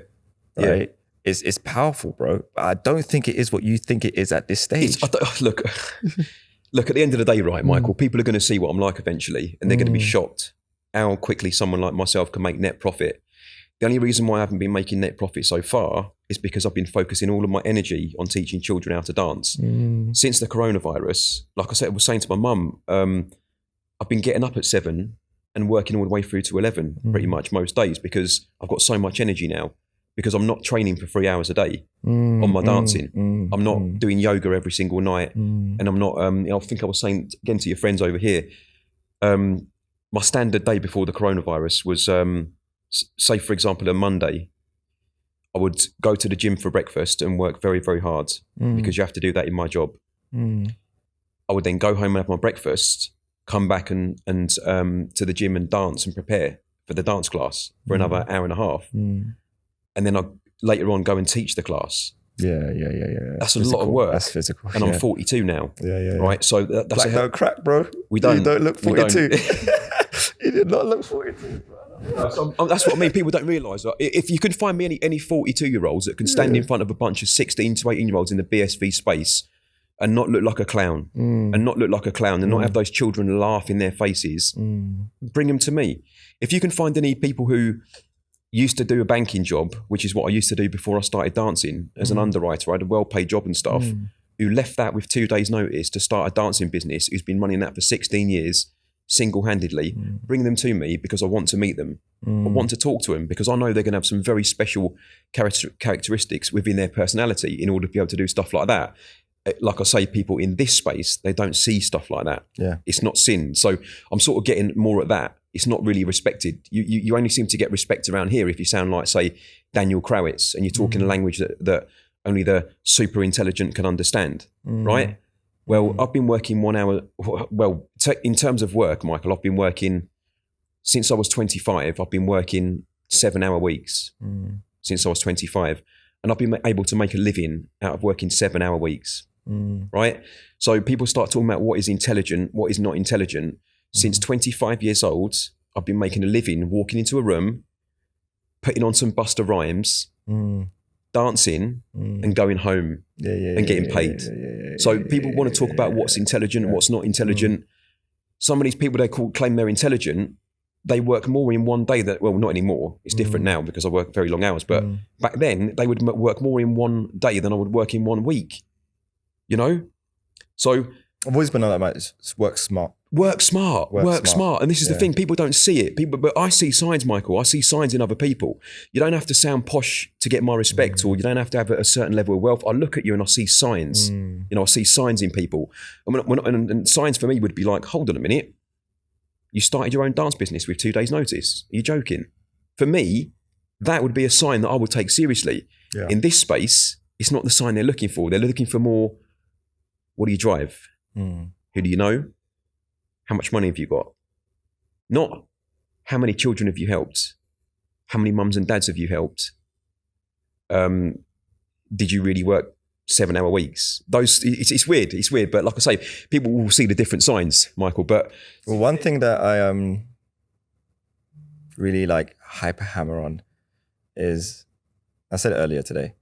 Right? It's powerful, bro. But I don't think it is what you think it is at this stage. Look, at the end of the day, right, Michael, people are going to see what I'm like eventually, and they're going to be shocked how quickly someone like myself can make net profit. The only reason why I haven't been making net profit so far is because I've been focusing all of my energy on teaching children how to dance. Since the coronavirus, like I said, I was saying to my mum, I've been getting up at 7 and working all the way through to 11 pretty much most days because I've got so much energy now. Because I'm not training for 3 hours a day on my dancing. I'm not doing yoga every single night. And I'm not, I think I was saying again to your friends over here, my standard day before the coronavirus was, say for example, a Monday, I would go to the gym for breakfast and work very, very hard because you have to do that in my job. I would then go home and have my breakfast, come back and to the gym and dance and prepare for the dance class for another hour and a half. And then I later on go and teach the class. Yeah. That's physical. A lot of work. That's physical. And I'm 42 now. Yeah. Right. So that's Black don't crack, bro. We don't. You don't look 42. You did not look 42. So that's what I mean. People don't realise. If you could find me any 42-year-olds that can stand in front of a bunch of 16 to 18-year-olds in the BSV space and not look like a clown, and not have those children laugh in their faces, bring them to me. If you can find any people who used to do a banking job, which is what I used to do before I started dancing as an underwriter. I had a well-paid job and stuff, who left that with 2 days' notice to start a dancing business, who's been running that for 16 years, single-handedly. Bring them to me because I want to meet them. I want to talk to them because I know they're going to have some very special characteristics within their personality in order to be able to do stuff like that. Like I say, people in this space, they don't see stuff like that. Yeah, it's not seen. So I'm sort of getting more at that. It's not really respected. You only seem to get respect around here if you sound like, say, Daniel Krawisz, and you're talking a language that only the super intelligent can understand, right? Well, I've been working 1 hour. Well, in terms of work, Michael, I've been working since I was 25. I've been working 7-hour weeks since I was 25, and I've been able to make a living out of working 7-hour weeks. right? So people start talking about what is intelligent, what is not intelligent. Since 25 years old, I've been making a living walking into a room, putting on some Busta Rhymes, dancing and going home and getting paid. So people want to talk about what's intelligent and what's not intelligent. Some of these people claim they're intelligent, they work more in one day well, not anymore. It's different now because I work very long hours. But back then, they would work more in one day than I would work in 1 week. You know? So I've always been like that, work smart. Work smart. And this is the thing, people don't see it. But I see signs, Michael. I see signs in other people. You don't have to sound posh to get my respect, or you don't have to have a certain level of wealth. I look at you and I see signs. You know, I see signs in people. And signs for me would be like, hold on a minute. You started your own dance business with 2 days' notice. Are you joking? For me, that would be a sign that I would take seriously. Yeah. In this space, it's not the sign they're looking for. They're looking for more, what do you drive? Who do you know? How much money have you got? Not how many children have you helped? How many mums and dads have you helped? Did you really work 7-hour weeks? It's weird, but like I say, people will see the different signs, Michael. But one thing that I really like hyper hammer on is, I said it earlier today,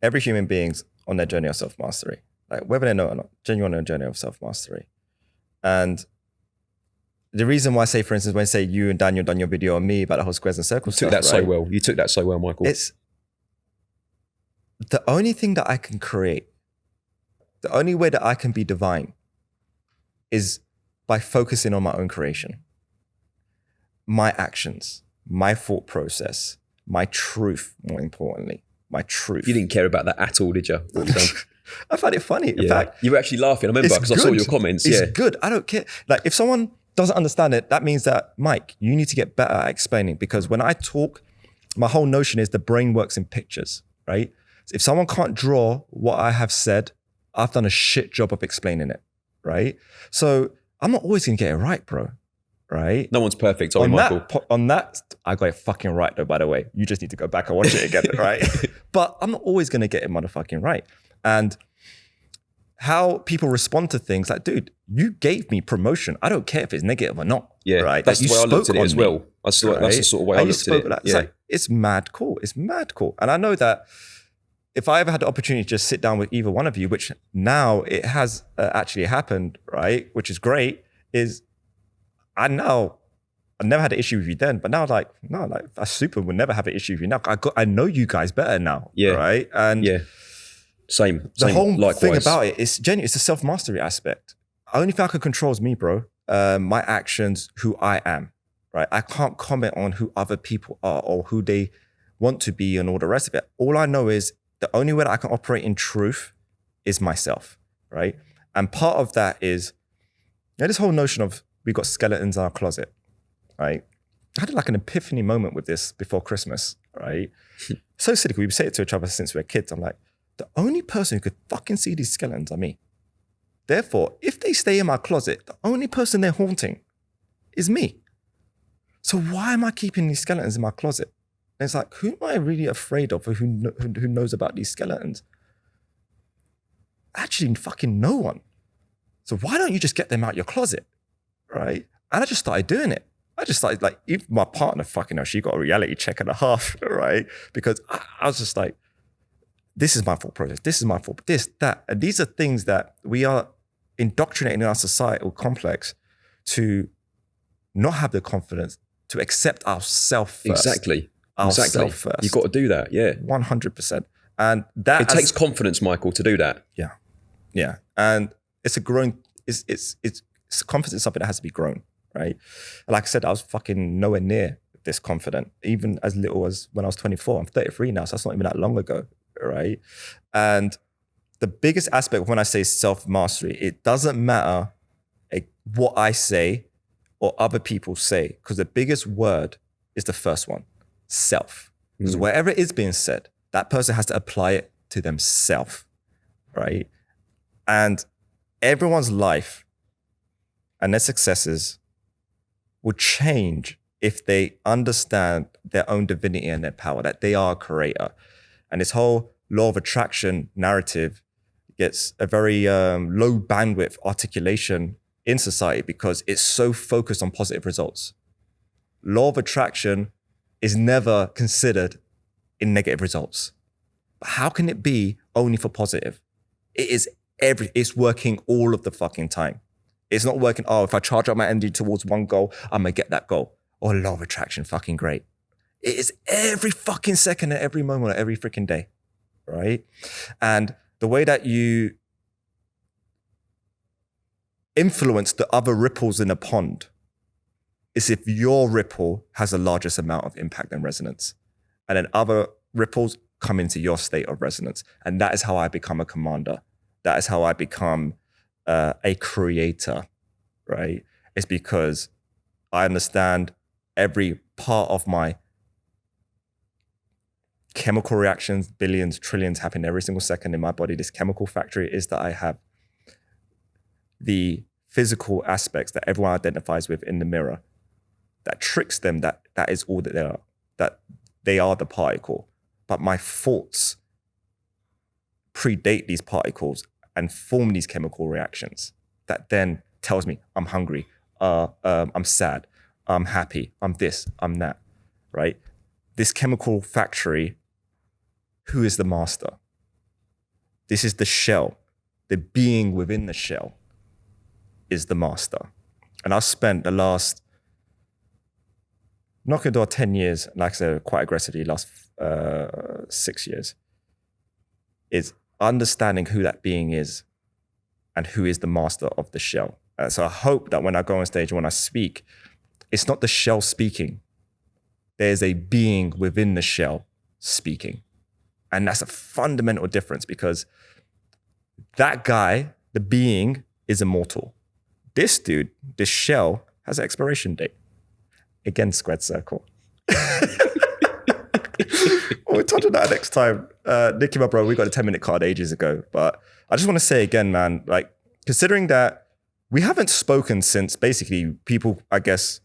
every human being's on their journey of self-mastery. Like whether they know it or not, genuinely on a journey of self-mastery. And the reason why, say, for instance, when say you and Daniel done your video on me about the whole squares and circles stuff, so well. You took that so well, Michael. It's the only thing that I can create, the only way that I can be divine is by focusing on my own creation. My actions, my thought process, my truth, more importantly, my truth. You didn't care about that at all, did you? I find it funny. In fact, you were actually laughing. I remember because I saw your comments. It's good. I don't care. Like if someone doesn't understand it, that means that, Mike, you need to get better at explaining, because when I talk, my whole notion is the brain works in pictures, right? So if someone can't draw what I have said, I've done a shit job of explaining it, right? So I'm not always going to get it right, bro. Right? No one's perfect, Michael. On that, I got it fucking right though, by the way. You just need to go back and watch it again, right? But I'm not always going to get it motherfucking right. And how people respond to things like, dude, you gave me promotion. I don't care if it's negative or not. Yeah, right? That's like, the way I looked at it as well. That's the sort of way I looked at it. It's like, it's mad cool. It's mad cool. And I know that if I ever had the opportunity to just sit down with either one of you, which now it has actually happened, right? Which is great, is I never had an issue with you then, but now I super would never have an issue with you now. I know you guys better now, right? And same. The whole likewise. thing about it is genuine. It's a self-mastery aspect. The only thing I can control is me, bro. My actions, who I am, right? I can't comment on who other people are or who they want to be and all the rest of it. All I know is the only way that I can operate in truth is myself, right? And part of that is this whole notion of we got skeletons in our closet, right? I had like an epiphany moment with this before Christmas, right? So silly. We say it to each other since we were kids. I'm like, the only person who could fucking see these skeletons are me. Therefore, if they stay in my closet, the only person they're haunting is me. So why am I keeping these skeletons in my closet? And it's like, who am I really afraid of, or who knows about these skeletons? Actually, fucking no one. So why don't you just get them out your closet, right? And I just started doing it. I just started, like, even my partner, fucking hell, she got a reality check and a half, right? Because I was just like, this is my thought process. This is my thought, this, that. And these are things that we are indoctrinating in our societal complex to not have the confidence to accept ourselves first. Exactly. Ourselves first. You've got to do that, 100%. And that it takes confidence, Michael, to do that. Yeah. And it's a growing, it's confidence is something that has to be grown, right? And like I said, I was fucking nowhere near this confident, even as little as when I was 24. I'm 33 now, so that's not even that long ago, right? And the biggest aspect when I say self-mastery, it doesn't matter what I say or other people say, because the biggest word is the first one, self. Because wherever it is being said, that person has to apply it to themselves, right? And everyone's life and their successes will change if they understand their own divinity and their power, that they are a creator. And this whole law of attraction narrative gets a very low bandwidth articulation in society because it's so focused on positive results. Law of attraction is never considered in negative results. But how can it be only for positive? It's working all of the fucking time. It's not working, if I charge up my energy towards one goal, I'm gonna get that goal. Or law of attraction, fucking great. It is every fucking second at every moment, every freaking day, right? And the way that you influence the other ripples in a pond is if your ripple has the largest amount of impact and resonance. And then other ripples come into your state of resonance. And that is how I become a commander. That is how I become a creator, right? It's because I understand every part of my chemical reactions, billions, trillions happen every single second in my body. This chemical factory is that I have the physical aspects that everyone identifies with in the mirror that tricks them that is all that they are, that they are the particle. But my thoughts predate these particles and form these chemical reactions that then tells me I'm hungry, I'm sad, I'm happy, I'm this, I'm that, right? This chemical factory, who is the master? This is the shell. The being within the shell is the master. And I've spent the last, not gonna do 10 years, like I said, quite aggressively, last 6 years, is understanding who that being is and who is the master of the shell. So I hope that when I go on stage and when I speak, it's not the shell speaking. There's a being within the shell speaking. And that's a fundamental difference because that guy, the being, is immortal. This dude, this shell, has an expiration date. Again, squared circle. We'll touch on that next time. Nicky, my bro, we got a 10-minute card ages ago. But I just want to say again, man, like, considering that we haven't spoken since basically people, I guess,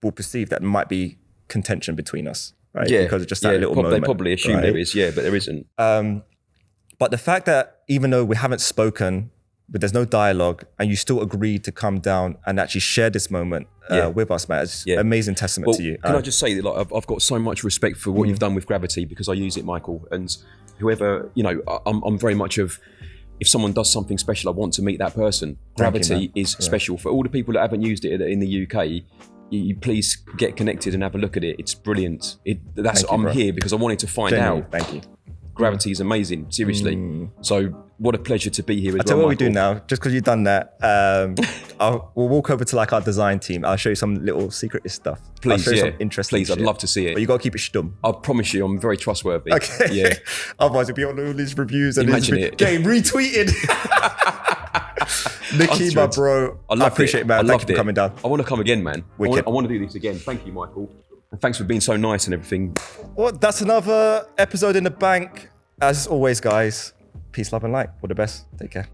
will perceive that there might be contention between us, right? Yeah. Because of just that little moment. They probably assume right? there is, but there isn't. But the fact that even though we haven't spoken, but there's no dialogue, and you still agreed to come down and actually share this moment with us, man, it's amazing testament to you. Can I just say that, like, I've got so much respect for what you've done with Gravity because I use it, Michael, and whoever, I'm very much of, if someone does something special, I want to meet that person. Gravity is special. For all the people that haven't used it in the UK, you please get connected and have a look at it. It's brilliant. I'm here because I wanted to find out. Thank you. Gravity is amazing, seriously. So what a pleasure to be here as well, tell you what Michael. we do now, just because you've done that, we'll walk over to like our design team. I'll show you some little secret stuff. Please, I'll show you some interesting Please, I'd love to see it. But you got to keep it stum. I promise you, I'm very trustworthy. Okay. Yeah. Otherwise, it'll be on all these reviews and Imagine it. getting retweeted. Nicky, my bro, I appreciate it, man. Thank you for coming down. I want to come again, man. I Wicked. want to do this again. Thank you, Michael. And thanks for being so nice and everything. Well, that's another episode in the bank. As always, guys, peace, love, and light. All the best. Take care.